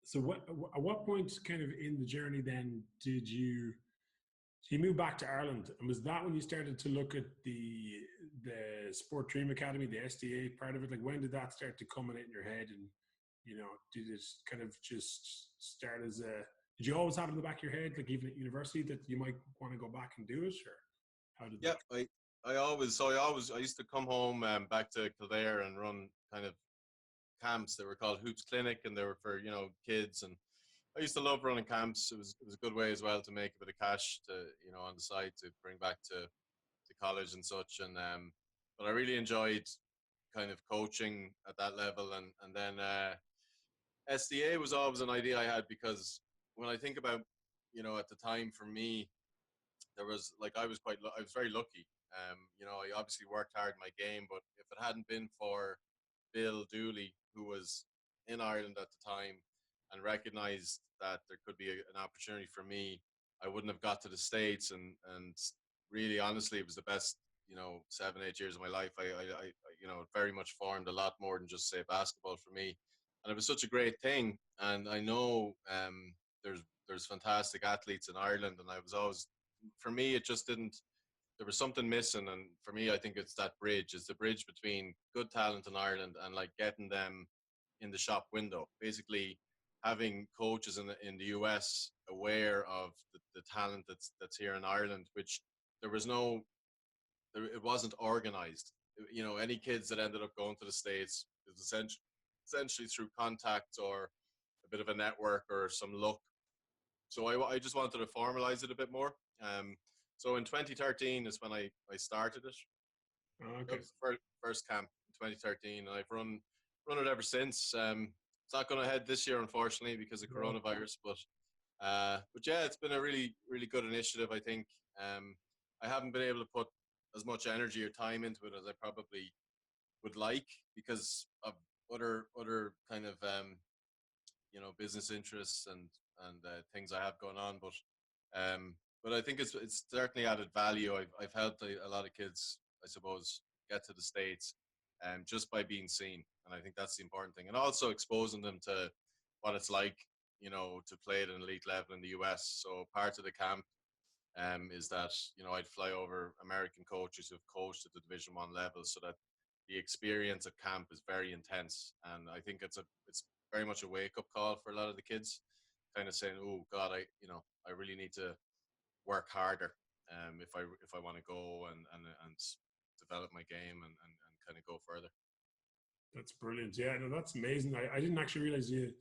B: So at what point, kind of in the journey, then did you moved back to Ireland, and was that when you started to look at the Sport Dream Academy, the SDA part of it? Like, when did that start to come in your head, and did it kind of just start as a? Did you always have it in the back of your head, like even at university, that you might want to go back and do it, or how did that?
C: I used to come home back to Kildare and run kind of camps. They were called Hoops Clinic, and they were for kids. And I used to love running camps. It was a good way as well to make a bit of cash to on the side to bring back to college and such. And but I really enjoyed kind of coaching at that level, and then SDA was always an idea I had, because when I think about at the time for me, there was like I was very lucky. I obviously worked hard in my game, but if it hadn't been for Bill Dooley, who was in Ireland at the time and recognized that there could be an opportunity for me, I wouldn't have got to the States. And really, honestly, it was the best 7-8 years of my life. I very much formed a lot more than just say basketball for me, and it was such a great thing. And I know there's fantastic athletes in Ireland, and I was always, for me, it just didn't. There was something missing, and for me, I think it's that bridge. It's the bridge between good talent in Ireland and like getting them in the shop window. Basically, having coaches in the US aware of the talent that's here in Ireland, which there was no, it wasn't organized. Any kids that ended up going to the States, it was essentially through contacts or a bit of a network or some luck. So I just wanted to formalize it a bit more. So in 2013 is when I started it.
B: Oh, okay.
C: That was the first camp in 2013, and I've run it ever since. It's not going to head this year, unfortunately, because of coronavirus. But yeah, it's been a really, really good initiative, I think. I haven't been able to put as much energy or time into it as I probably would like, because of other kind of business interests and things I have going on. But I think it's certainly added value. I've helped a lot of kids, I suppose, get to the States, just by being seen, and I think that's the important thing, and also exposing them to what it's like, to play at an elite level in the US. So part of the camp is that I'd fly over American coaches who've coached at the Division I level, so that the experience at camp is very intense, and I think it's very much a wake up call for a lot of the kids, kind of saying, "Oh God, I really need to work harder if I want to go and develop my game and kind of go further."
B: That's brilliant. Yeah, no, that's amazing. I didn't actually realize you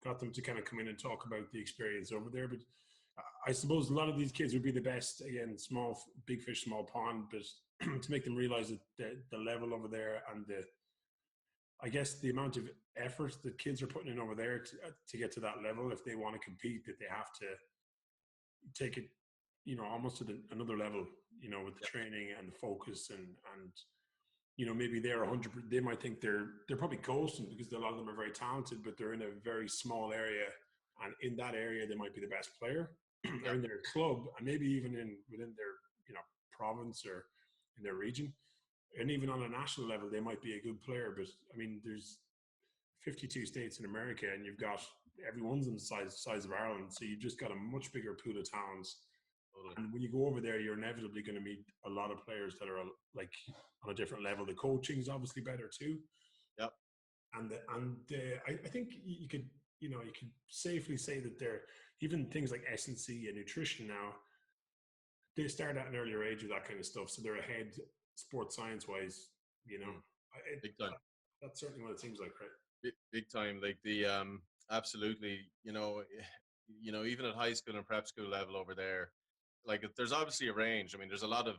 B: got them to kind of come in and talk about the experience over there. But I suppose a lot of these kids would be the best, again, big fish, small pond, but to make them realize that the level over there and I guess the amount of effort that kids are putting in over there to get to that level, if they want to compete, that they have to take it, almost to another level, with the training and the focus and maybe they're 100. They might think they're probably coasting because a lot of them are very talented, but they're in a very small area, and in that area they might be the best player, or in their club, and maybe even within their province or in their region, and even on a national level they might be a good player. But I mean, there's 52 states in America, and you've got everyone's in the size of Ireland, so you've just got a much bigger pool of talents. And when you go over there, you're inevitably going to meet a lot of players that are like on a different level. The coaching is obviously better too.
C: Yep.
B: And I think you could safely say that they're, even things like S&C and nutrition now, they start at an earlier age with that kind of stuff, so they're ahead sports science wise.
C: Big time.
B: That's certainly what it seems like, right?
C: Big time. Like the absolutely. Even at high school and prep school level over there, like there's obviously a range. I mean, there's a lot of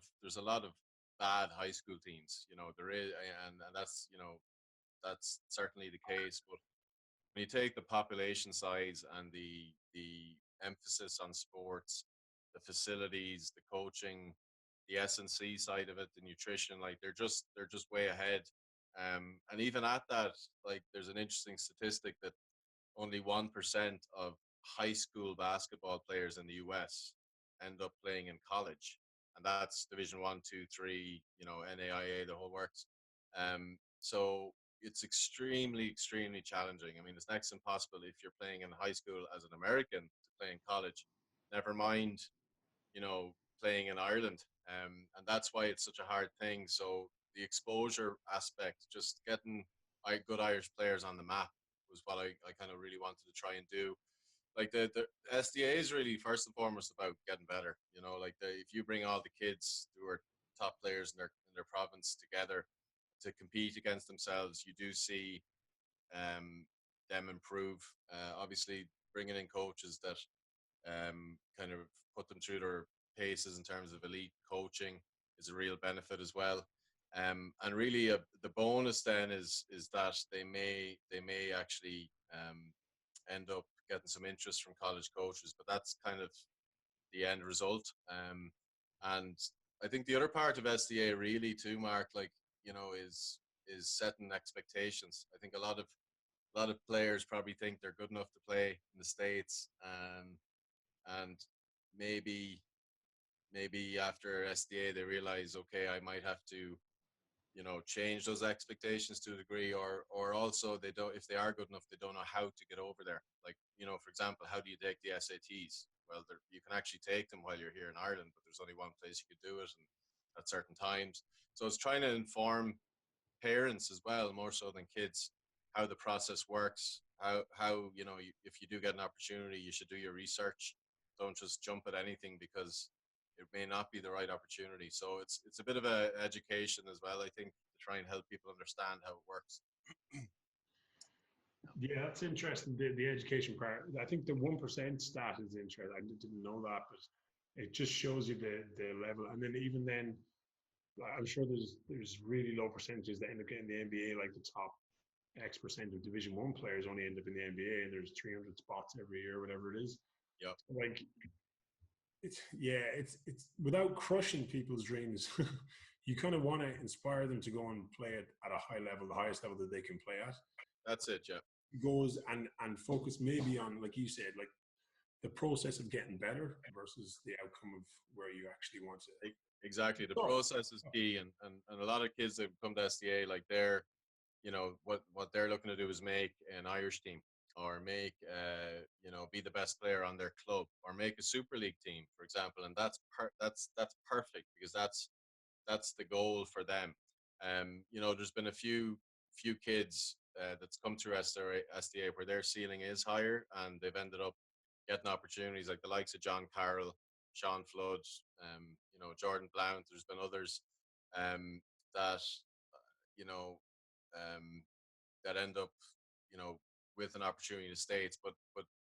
C: bad high school teams. There is, and that's certainly the case. But when you take the population size and the emphasis on sports, the facilities, the coaching, the S&C side of it, the nutrition, like they're just way ahead. And even at that, like there's an interesting statistic that only 1% of high school basketball players in the US end up playing in college, and that's Division I, II, III, NAIA, the whole works. So it's extremely, extremely challenging. I mean, it's next to impossible if you're playing in high school as an American to play in college. Never mind, playing in Ireland. And that's why it's such a hard thing. So the exposure aspect, just getting good Irish players on the map, was what I kind of really wanted to try and do. Like the SDA is really first and foremost about getting better. If you bring all the kids who are top players in their province together to compete against themselves, you do see them improve. Obviously, bringing in coaches that kind of put them through their paces in terms of elite coaching is a real benefit as well. And really, the bonus then is that they may actually end up getting some interest from college coaches, but that's kind of the end result. And I think the other part of SDA really too, Mark, like is setting expectations. I think a lot of players probably think they're good enough to play in the States, and maybe after SDA they realize, okay, I might have to change those expectations to a degree, or also they don't, if they are good enough, they don't know how to get over there. Like, for example, how do you take the SATs? Well, you can actually take them while you're here in Ireland, but there's only one place you could do it, and at certain times. So it's trying to inform parents as well, more so than kids, how the process works, how if you do get an opportunity, you should do your research. Don't just jump at anything because it may not be the right opportunity. So it's a bit of a education as well, I think, to try and help people understand how it works.
B: Yeah, that's interesting. The education part. I think the 1% stat is interesting. I didn't know that, but it just shows you the level. And then even then, I'm sure there's really low percentages that end up getting the NBA, like the top X percent of Division I players only end up in the NBA, and there's 300 spots every year, whatever it is.
C: Yep.
B: Like it's without crushing people's dreams. You kind of want to inspire them to go and play it at a high level, the highest level that they can play at.
C: That's it, yeah.
B: Goes and focus maybe on, like you said, like the process of getting better versus the outcome of where you actually want to.
C: Exactly. The process is key, and a lot of kids that come to SDA, like what they're looking to do is make an Irish team, or make be the best player on their club, or make a Super League team, for example, and that's perfect, because that's the goal for them. There's been a few kids that's come through SDA where their ceiling is higher, and they've ended up getting opportunities, like the likes of John Carroll, Sean Flood, Jordan Blount. There's been others that you know um, that end up you know with an opportunity in the States, but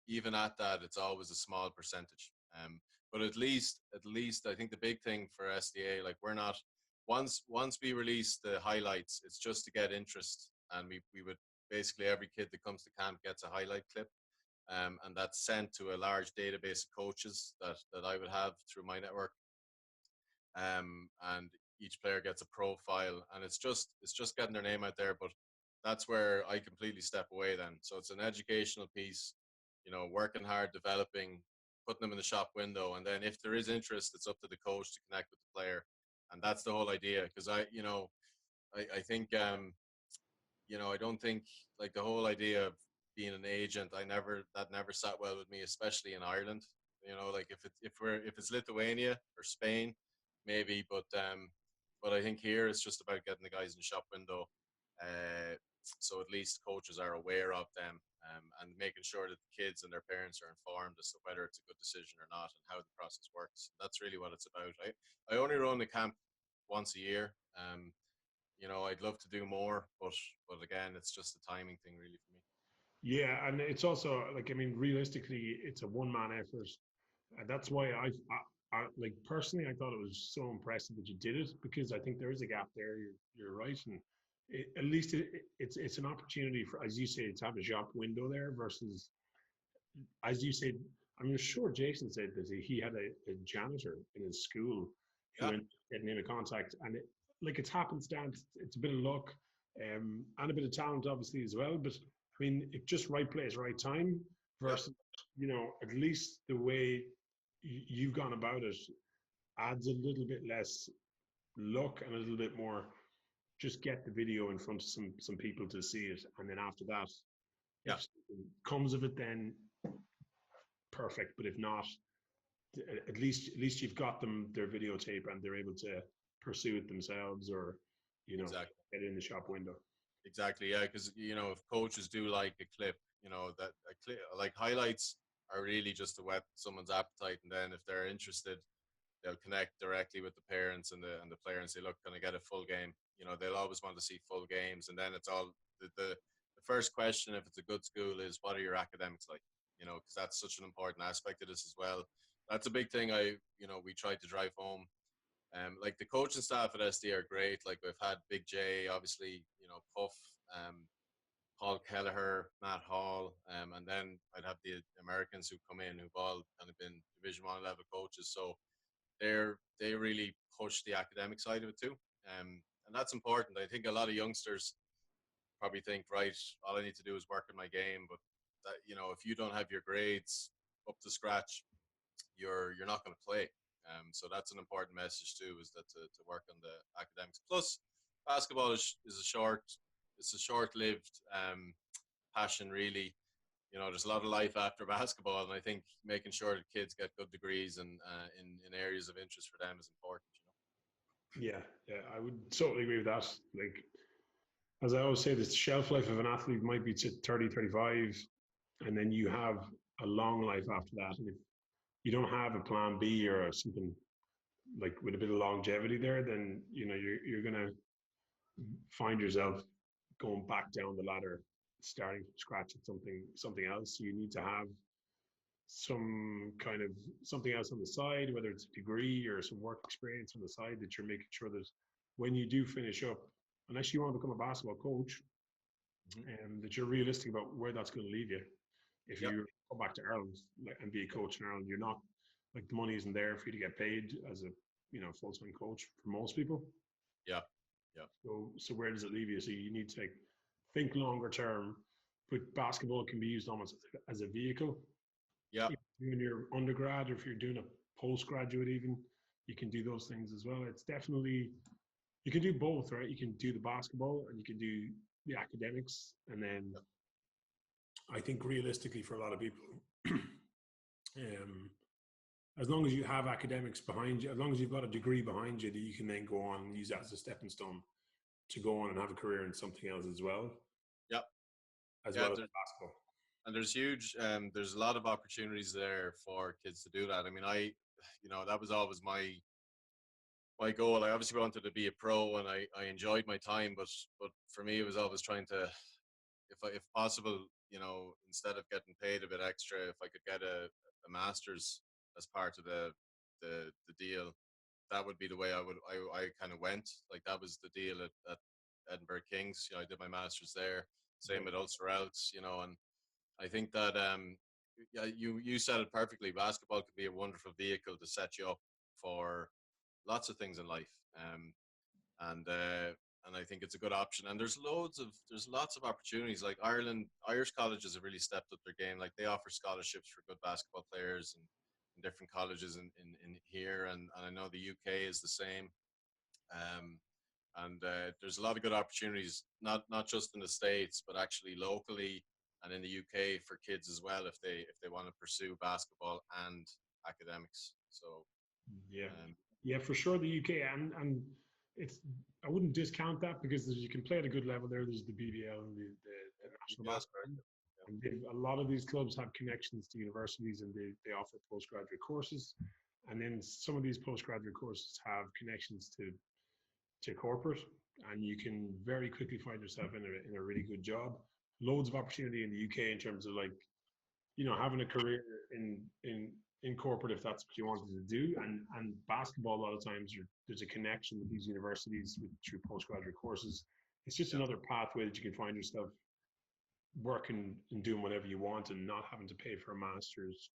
C: even at that, it's always a small percentage. But at least I think the big thing for SDA, like, we're not, once we release the highlights, it's just to get interest, and we would basically, every kid that comes to camp gets a highlight clip, and that's sent to a large database of coaches that I would have through my network, and each player gets a profile, and it's just getting their name out there. But that's where I completely step away then. So it's an educational piece, working hard, developing, putting them in the shop window, and then if there is interest, it's up to the coach to connect with the player, and that's the whole idea. Because I think I don't think, like, the whole idea of being an agent, that never sat well with me, especially in Ireland. Like, if it's Lithuania or Spain, maybe, but I think here it's just about getting the guys in the shop window, so at least coaches are aware of them, and making sure that the kids and their parents are informed as to whether it's a good decision or not, and how the process works. That's really what it's about. I only run the camp once a year. I'd love to do more, but again, it's just a timing thing, really, for me.
B: Yeah, and it's also, like, I mean, realistically, it's a one-man effort. And that's why I like, personally, I thought it was so impressive that you did it, because I think there is a gap there. You're right, and at least it's an opportunity for, as you say, to have a shop window there versus, as you said, I'm sure Jason said that he had a janitor in his school who
C: Yeah.
B: ended up getting into contact, and like, it's happenstance. It's a bit of luck, and a bit of talent, obviously, as well. But I mean, it just right place, right time versus, at least the way you've gone about it adds a little bit less luck and a little bit more, just get the video in front of some people to see it, and then after that,
C: Yeah.
B: if something comes of it, then perfect. But if not, at least you've got their videotape, and they're able to pursue it themselves, or
C: Exactly.
B: get in the shop window.
C: Exactly, yeah, because if coaches do like a clip, that a clip, like, highlights are really just to whet someone's appetite, and then if they're interested, they'll connect directly with the parents and the player and say, look, can I get a full game? They'll always want to see full games, and then it's all the the first question, if it's a good school, is what are your academics like? You know, because that's such an important aspect of this as well. That's a big thing we tried to drive home. Like the coaching staff at SD are great. Like we've had Big J, obviously, Puff, Paul Kelleher, Matt Hall, and then I'd have the Americans who come in who've all kind of been Division I level coaches. So they really push the academic side of it too, and that's important. I think a lot of youngsters probably think, right, all I need to do is work on my game, but that, if you don't have your grades up to scratch, you're not going to play. So that's an important message too, is that to work on the academics. Plus, basketball is a short-lived passion, really. There's a lot of life after basketball, and I think making sure that kids get good degrees and in areas of interest for them is important.
B: Yeah, I would totally agree with that. Like, as I always say, the shelf life of an athlete might be to 30, 35, and then you have a long life after that. And if you don't have a plan B or something like with a bit of longevity there, then you're gonna find yourself going back down the ladder, starting from scratch at something else. You need to have some kind of something else on the side, whether it's a degree or some work experience on the side, that you're making sure that when you do finish up, unless you want to become a basketball coach, that you're realistic about where that's going to leave you. If you go back to Ireland and be a coach in Ireland, you're not, like, the money isn't there for you to get paid as a full-time coach for most people.
C: Yeah.
B: So where does it leave you? So you need to think longer term, but basketball can be used almost as a vehicle.
C: Yeah.
B: If you're in your undergrad, or if you're doing a postgraduate even, you can do those things as well. It's definitely, you can do both, right? You can do the basketball and you can do the academics. And then I think realistically for a lot of people, as long as you have academics behind you, as long as you've got a degree behind you, that you can then go on and use that as a stepping stone to go on and have a career in something else as well.
C: Yep.
B: As well as basketball.
C: And there's a lot of opportunities there for kids to do that. I mean, that was always my goal. I obviously wanted to be a pro, and I enjoyed my time, but for me, it was always trying to, if possible, instead of getting paid a bit extra, if I could get a master's as part of the deal, that would be the way I kind of went. Like, that was the deal at Edinburgh Kings. I did my master's there. Same with Ulster Elks, and I think that you said it perfectly. Basketball can be a wonderful vehicle to set you up for lots of things in life, and I think it's a good option. And there's lots of opportunities. Like Irish colleges have really stepped up their game. Like, they offer scholarships for good basketball players and in different colleges in here, and I know the UK is the same. And there's a lot of good opportunities, not just in the States, but actually locally and in the UK for kids as well, if they want to pursue basketball and academics. So for sure, the UK and it's, I wouldn't discount that, because you can play at a good level there. There's the BBL and the national basketball. And a lot of these clubs have connections to universities, and they offer postgraduate courses. And then some of these postgraduate courses have connections to corporate, and you can very quickly find yourself in a really good job. Loads of opportunity in the UK in terms of, like, having a career in corporate, if that's what you wanted to do. And basketball, a lot of times there's a connection with these universities through postgraduate courses. It's just another pathway that you can find yourself working and doing whatever you want and not having to pay for a master's.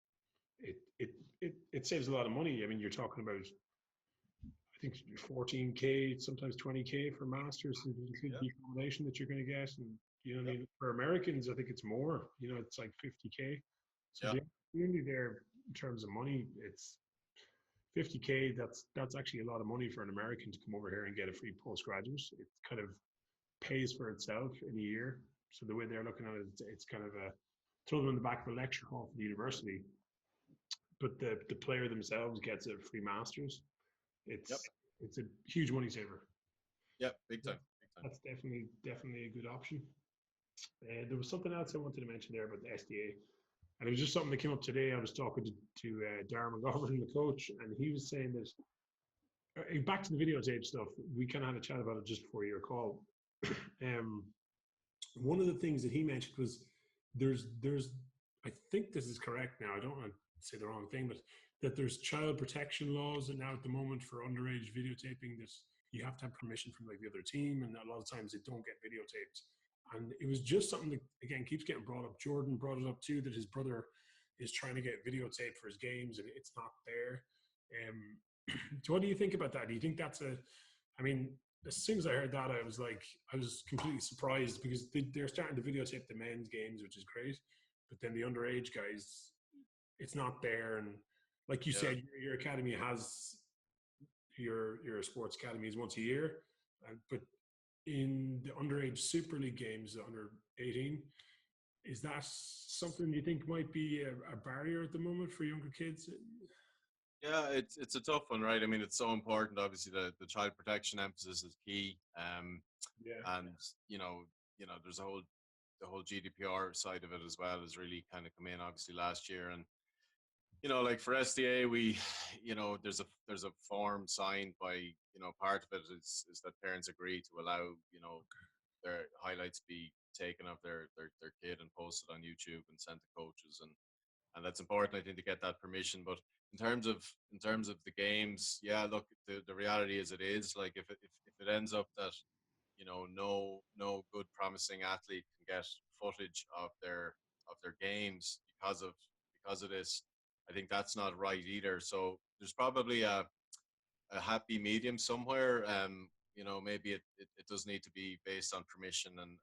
C: It saves a lot of money. I mean, you're talking about, I think, 14K, sometimes 20K for masters, and include the accommodation that you're going to get. And I mean, for Americans, I think it's more. It's like 50K. So the opportunity there in terms of money, it's 50K. That's actually a lot of money for an American to come over here and get a free postgraduate. It kind of pays for itself in a year. So the way they're looking at it, it's kind of a throw them in the back of a lecture hall for the university, but the player themselves gets a free master's. It's a huge money saver. Yeah, big time.
B: That's definitely a good option. There was something else I wanted to mention there about the SDA, and it was just something that came up today. I was talking to Darren McGovern, the coach, and he was saying that, back to the videotape stuff, we kind of had a chat about it just before your call. one of the things that he mentioned was there's I think this is correct now. I don't want to say the wrong thing, but that there's child protection laws and now at the moment for underage videotaping. There's you have to have permission from like the other team, and a lot of times they don't get videotaped. And it was just something that again keeps getting brought up. Jordan brought it up too that his brother is trying to get videotaped for his games and it's not there. So what do you think about that? Do you think that's a? I mean, as soon as I heard that, I was completely surprised because they're starting to videotape the men's games, which is great. But then the underage guys, it's not there. And like you said, your academy has your sports academy is once a year, but in the underage Super League games, the under 18, is that something you think might be a barrier at the moment for younger kids?
C: Yeah, it's a tough one, right? I mean, it's so important. Obviously, the child protection emphasis is key. And there's the whole GDPR side of it as well has really kind of come in obviously last year. And like for SDA, we there's a form signed by part of it is that parents agree to allow their highlights be taken of their kid and posted on YouTube and sent to coaches, and that's important, I think, to get that permission. But in terms of the games, yeah, look, the reality is it is like if it ends up that no good promising athlete can get footage of their games because of this, I think that's not right either. So there's probably a happy medium somewhere. Maybe it does need to be based on permission and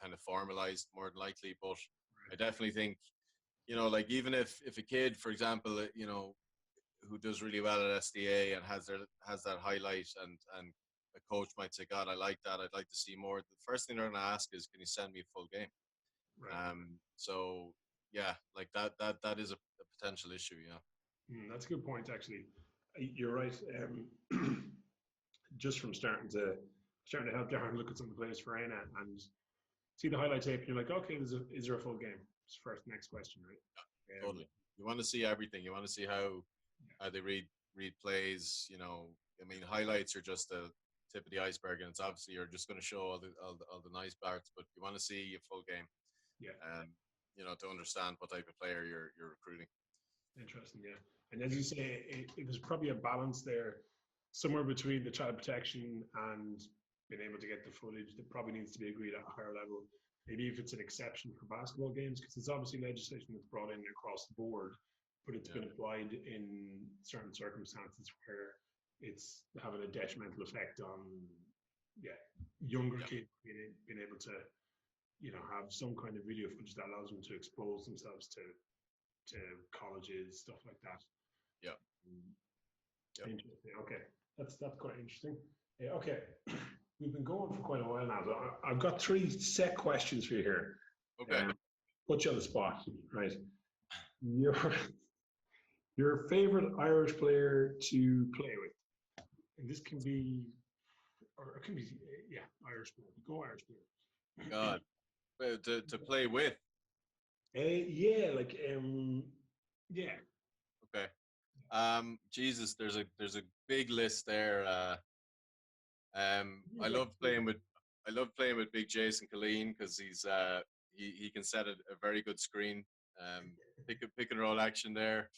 C: kind of formalized more than likely. But I definitely think, like even if a kid, for example, who does really well at SDA and has that highlight and a coach might say, God, I like that. I'd like to see more. The first thing they're going to ask is, can you send me a full game?
B: Right.
C: So yeah, like that is a potential issue. Yeah.
B: That's a good point, actually. You're right. Just from starting to help Darren look at some of the players for Aina and see the highlight tape, and you're like, okay, is there a full game? It's first next question, right?
C: Totally. You want to see everything. You want to see how they read plays. I mean, highlights are just the tip of the iceberg, and it's obviously you're just going to show all the nice parts, but you want to see a full game.
B: Yeah.
C: To understand what type of player you're recruiting.
B: Interesting, yeah. And as you say, it was probably a balance there, somewhere between the child protection and being able to get the footage that probably needs to be agreed at a higher level. Maybe if it's an exception for basketball games, because it's obviously legislation that's brought in across the board, but it's been applied in certain circumstances where it's having a detrimental effect on, younger kids being able to, have some kind of video footage that allows them to expose themselves to colleges, stuff like that.
C: Yeah.
B: Interesting. Okay, that's quite interesting. Okay, we've been going for quite a while now. So I've got 3 set questions for you here.
C: Okay.
B: Put you on the spot, right? Your favorite Irish player to play with, and this can be, or it can be, Irish player. Go Irish player.
C: God, to play with.
B: Yeah.
C: Okay. Jesus, there's a big list there. I love playing with Big Jason Colleen because he can set a very good screen. Pick and roll action there.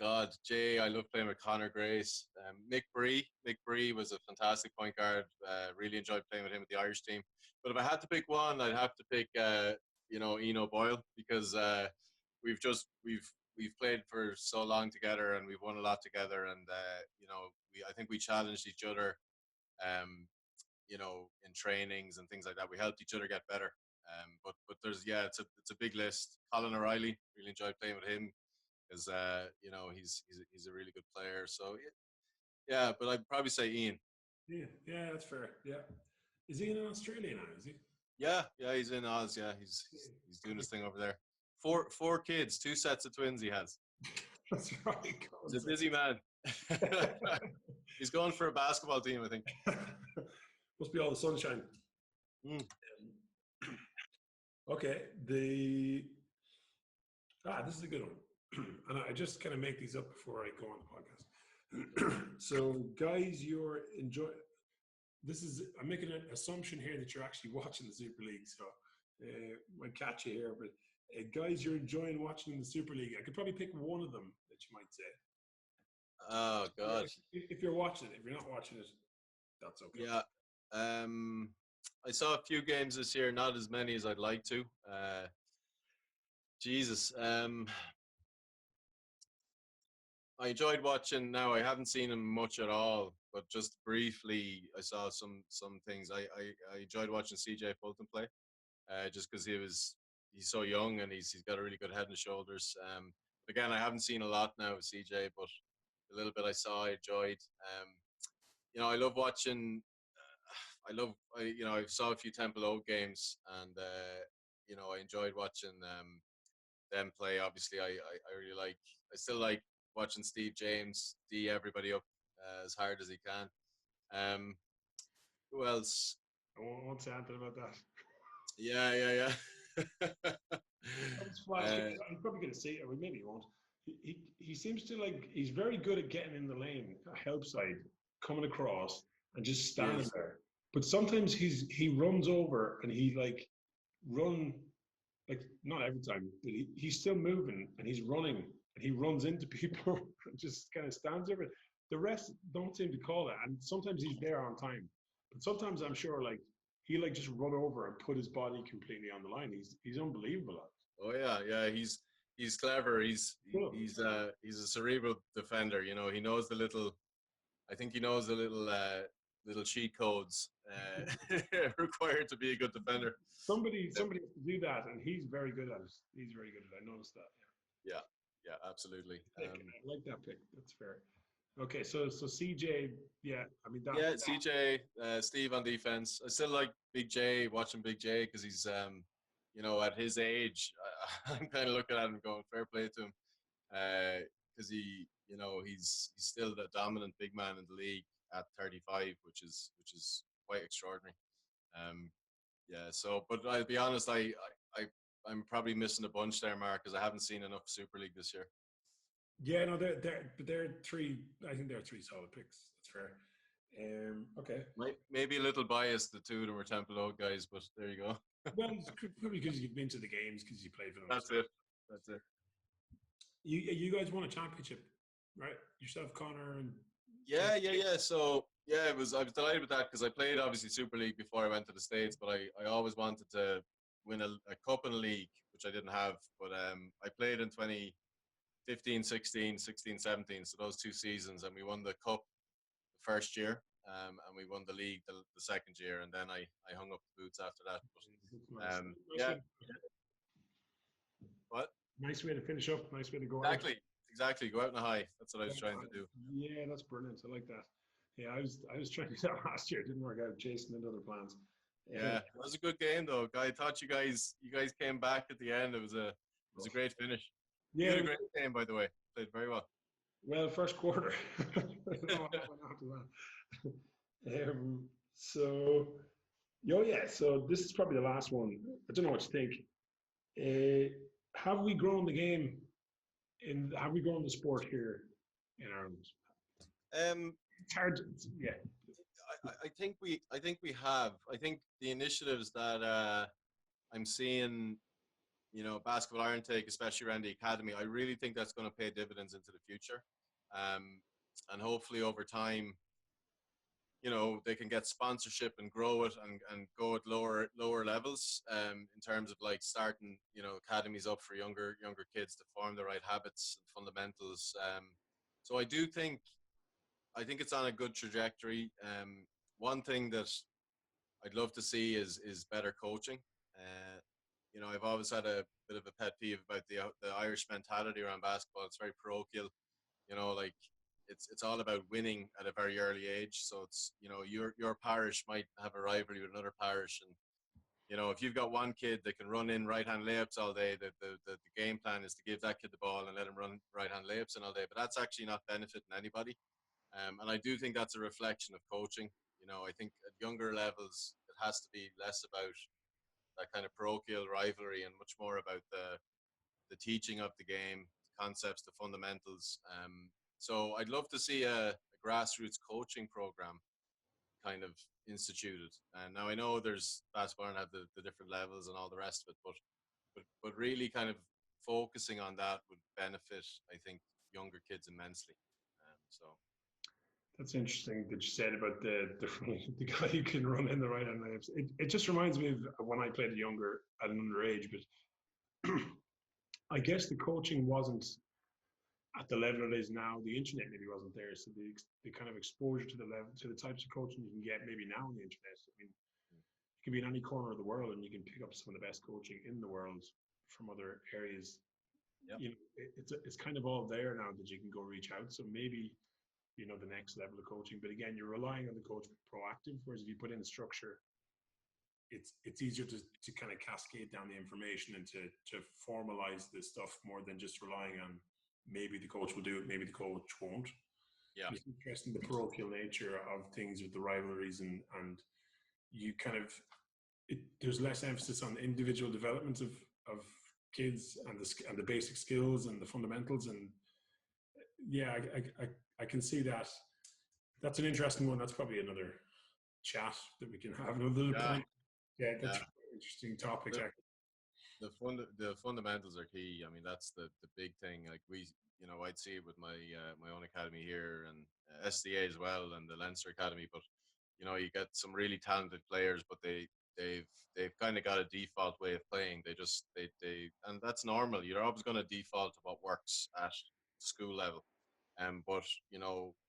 C: God, Jay, I love playing with Connor Grace. Mick Bree was a fantastic point guard. Really enjoyed playing with him with the Irish team. But if I had to pick one, I'd have to pick Eno Boyle because we've played for so long together and we've won a lot together, and I think we challenged each other in trainings and things like that. We helped each other get better. But there's it's a big list. Colin O'Reilly, really enjoyed playing with him because he's a really good player. So yeah, but I'd probably say Ian.
B: Yeah, that's fair. Yeah, is he in Australia now? Is he?
C: Yeah, he's in Oz. Yeah, he's doing his thing over there. Four kids, 2 sets of twins he has.
B: That's right.
C: He's a busy man. He's going for a basketball team, I think.
B: Must be all the sunshine. Okay, this is a good one. And I just kind of make these up before I go on the podcast. So, guys, I'm making an assumption here that you're actually watching the Super League, so might catch you here. But guys, you're enjoying watching the Super League. I could probably pick one of them that you might say.
C: Oh God.
B: If you're watching it, if you're not watching it, that's okay.
C: Yeah. I saw a few games this year, not as many as I'd like to. Jesus. I enjoyed watching. Now I haven't seen him much at all, but just briefly, I saw some things. I enjoyed watching CJ Fulton play, just because he's so young and he's got a really good head and shoulders. Again, I haven't seen a lot now of CJ, but the little bit I saw, I enjoyed. I love watching. I saw a few Temple Oak games, and I enjoyed watching them play. Obviously, I really like. I still like watching Steve James D everybody up as hard as he can. Who else?
B: I won't say anything about that.
C: Yeah.
B: I'm probably going to say it, or maybe he won't. He seems to he's very good at getting in the lane, help side, coming across and just standing there. But sometimes he runs over and he run not every time, but he's still moving and he's running and he runs into people and just kind of stands there. But the rest don't seem to call that. And sometimes he's there on time. But sometimes I'm sure he just run over and put his body completely on the line. He's unbelievable.
C: Oh yeah. He's clever. He's a cerebral defender. He knows the little. I think he knows the little cheat codes required to be a good defender.
B: Somebody has to do that, and he's very good at it. He's very good at it. I noticed that.
C: Yeah, absolutely.
B: I like that pick. That's fair. Okay, so CJ, yeah, I mean
C: CJ, Steve on defense. I still like Big J, watching Big J because he's at his age, I'm kind of looking at him going fair play to him, because he's still the dominant big man in the league at 35, which is quite extraordinary. But I'll be honest, I'm probably missing a bunch there, Mark, because I haven't seen enough Super League this year.
B: Yeah, no, they're three. I think they're three solid picks. That's fair. Okay.
C: Maybe a little biased. The two of them were Temple Oak guys, but there you go.
B: Well, probably because you've been to the games because you played for them.
C: That's it.
B: You guys won a championship, right? Yourself, Connor, and
C: yeah. So I was delighted with that because I played obviously Super League before I went to the States, but I always wanted to win a cup in a league, which I didn't have. But I played in 2015, 16, 17, so those 2 seasons, and we won the cup the first year, and we won the league the second year, and then I hung up the boots after that. But, What?
B: Nice way to finish up. Nice way to go.
C: Exactly. Go out in a high. That's what I was trying to do.
B: Yeah, that's brilliant. I like that. Yeah, I was trying to do that last year. It didn't work out. Jason and other plans.
C: Yeah, it was a good game though. I thought you guys came back at the end. It was a great finish. Yeah, you had a great game, by the way. Played very well.
B: Well, first quarter. So this is probably the last one. I don't know what you think. Have we grown the game? Have we grown the sport here in Ireland? It's hard. Yeah.
C: I think we have. I think the initiatives that I'm seeing, Basketball Iron take, especially around the academy, I really think that's going to pay dividends into the future. And hopefully over time, they can get sponsorship and grow it and go at lower levels, in terms of starting, academies up for younger kids to form the right habits and fundamentals. So I think it's on a good trajectory. One thing that I'd love to see is better coaching. I've always had a bit of a pet peeve about the Irish mentality around basketball. It's very parochial. It's all about winning at a very early age. So it's your parish might have a rivalry with another parish, and if you've got one kid that can run in right-hand layups all day, the game plan is to give that kid the ball and let him run right-hand layups in all day. But that's actually not benefiting anybody. And I do think that's a reflection of coaching. I think at younger levels, it has to be less about that kind of parochial rivalry and much more about the teaching of the game, the concepts, the fundamentals. So I'd love to see a grassroots coaching program kind of instituted. And now I know there's basketball and have the different levels and all the rest of it, but really kind of focusing on that would benefit, I think, younger kids immensely. So
B: That's interesting that you said about the guy who can run in the right hand left. It just reminds me of when I played younger at an underage, but I guess the coaching wasn't at the level it is now. The internet maybe wasn't there, so the kind of exposure to the level, to the types of coaching you can get maybe now on the internet. I mean, you can be in any corner of the world and you can pick up some of the best coaching in the world from other areas.
C: yep.
B: You know, it's kind of all there now that you can go reach out. So maybe, you know, the next level of coaching. But again, you're relying on the coach to be proactive. Whereas if you put in structure, it's easier to kind of cascade down the information and to formalize this stuff more than just relying on maybe the coach will do it, maybe the coach won't.
C: Yeah.
B: It's interesting the parochial nature of things with the rivalries and you kind of there's less emphasis on individual development of kids and the basic skills and the fundamentals. And yeah, I can see that. That's an interesting one. That's probably another chat that we can have another point. Yeah, that's an interesting topic.
C: The fundamentals are key. I mean, that's the big thing. Like I'd see it with my my own academy here and SDA as well, and the Leinster Academy. But you get some really talented players, but they've kind of got a default way of playing. They and that's normal. You're always going to default to what works at school level. But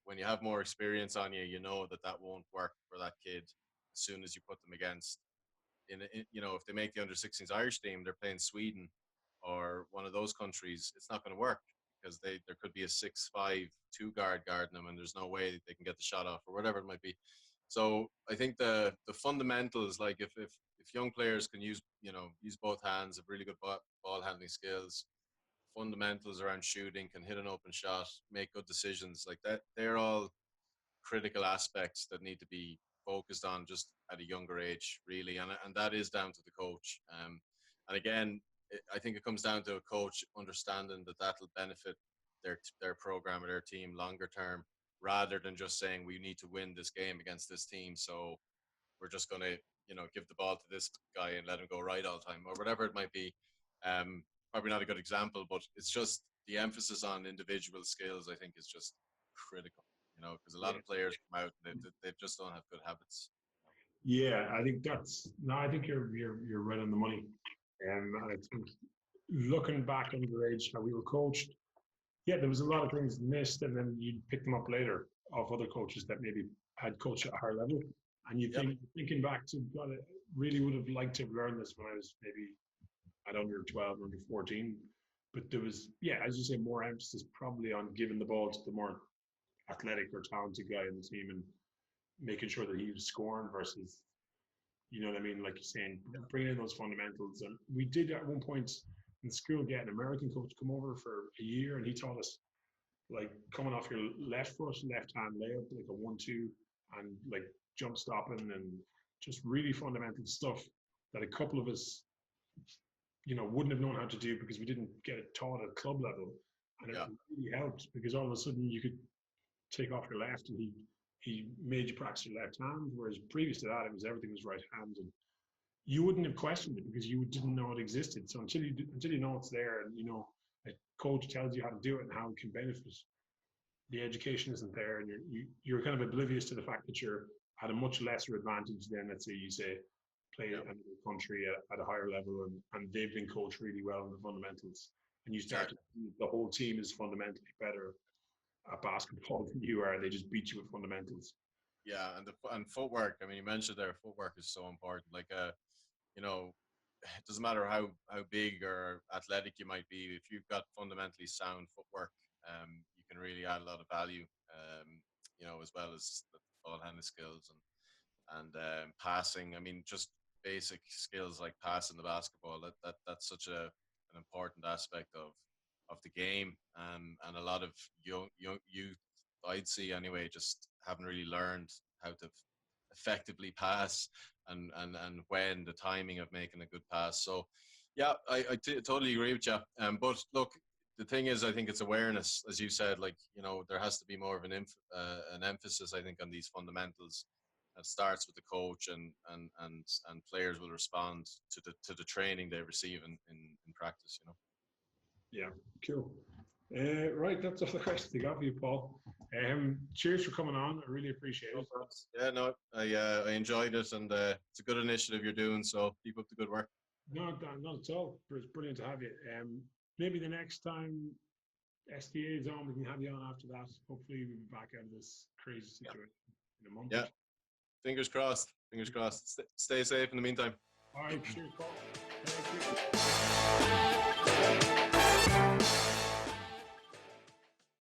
C: when you have more experience on you, you know that won't work for that kid as soon as you put them against. If they make the under-16s Irish team, they're playing Sweden or one of those countries. It's not going to work because there could be a 6'5" two-guard guarding them, and there's no way they can get the shot off or whatever it might be. So I think the fundamentals, like if young players can use both hands, have really good ball handling skills, fundamentals around shooting, can hit an open shot, make good decisions, like that, they're all critical aspects that need to be focused on just at a younger age, really, and that is down to the coach. And again, I think it comes down to a coach understanding that that'll benefit their program or their team longer term, rather than just saying we need to win this game against this team, so we're just going to give the ball to this guy and let him go right all the time or whatever it might be. Probably not a good example, but it's just the emphasis on individual skills, I think, is just critical, because a lot of players come out and they just don't have good habits.
B: Yeah, I think I think you're right on the money. I think looking back underage, how we were coached, yeah, there was a lot of things missed, and then you'd pick them up later of other coaches that maybe had coached at a higher level. And you think, thinking back to, God, I really would have liked to have learned this when I was maybe at under 12, under 14. But there was, as you say, more emphasis probably on giving the ball to the more athletic or talented guy in the team and making sure that he was scoring versus, you know what I mean? Like you're saying, bringing in those fundamentals. And we did at one point in school get an American coach come over for a year, and he taught us like coming off your left foot, left hand layup, like a 1-2, and like jump stopping and just really fundamental stuff that a couple of us, wouldn't have known how to do because we didn't get it taught at club level. And it really helped because all of a sudden you could take off your left and he made you practice your left hand, whereas previous to that, everything was right hand, and you wouldn't have questioned it because you didn't know it existed. So until you know it's there, and a coach tells you how to do it and how it can benefit, the education isn't there, and you're kind of oblivious to the fact that you're at a much lesser advantage than, let's say, play in another country at a higher level, and they've been coached really well in the fundamentals, and you start to see the whole team is fundamentally better at basketball than you are. They just beat you with fundamentals.
C: Yeah, and footwork. I mean, you mentioned there, footwork is so important. Like, it doesn't matter how big or athletic you might be. If you've got fundamentally sound footwork, you can really add a lot of value. As well as the ball handling skills and passing. I mean, just basic skills like passing the basketball. That's such an important aspect of the game. And a lot of young youth, I'd see anyway, just haven't really learned how to effectively pass and when the timing of making a good pass. So yeah, I totally agree with you. But look, the thing is, I think it's awareness, as you said. Like, there has to be more of an emphasis, I think, on these fundamentals. It starts with the coach, and players will respond to the training they receive in practice.
B: Yeah, cool. Right, that's all the questions I got for you, Paul. Cheers for coming on. I really appreciate it.
C: Yeah, no, I enjoyed it, and it's a good initiative you're doing. So keep up the good work.
B: No, not at all. It's brilliant to have you. Maybe the next time SDA is on, we can have you on after that. Hopefully, we'll be back out of this crazy situation in a month.
C: Yeah, fingers crossed. Fingers crossed. Stay safe in the meantime.
B: All right, cheers, Paul. Thank you.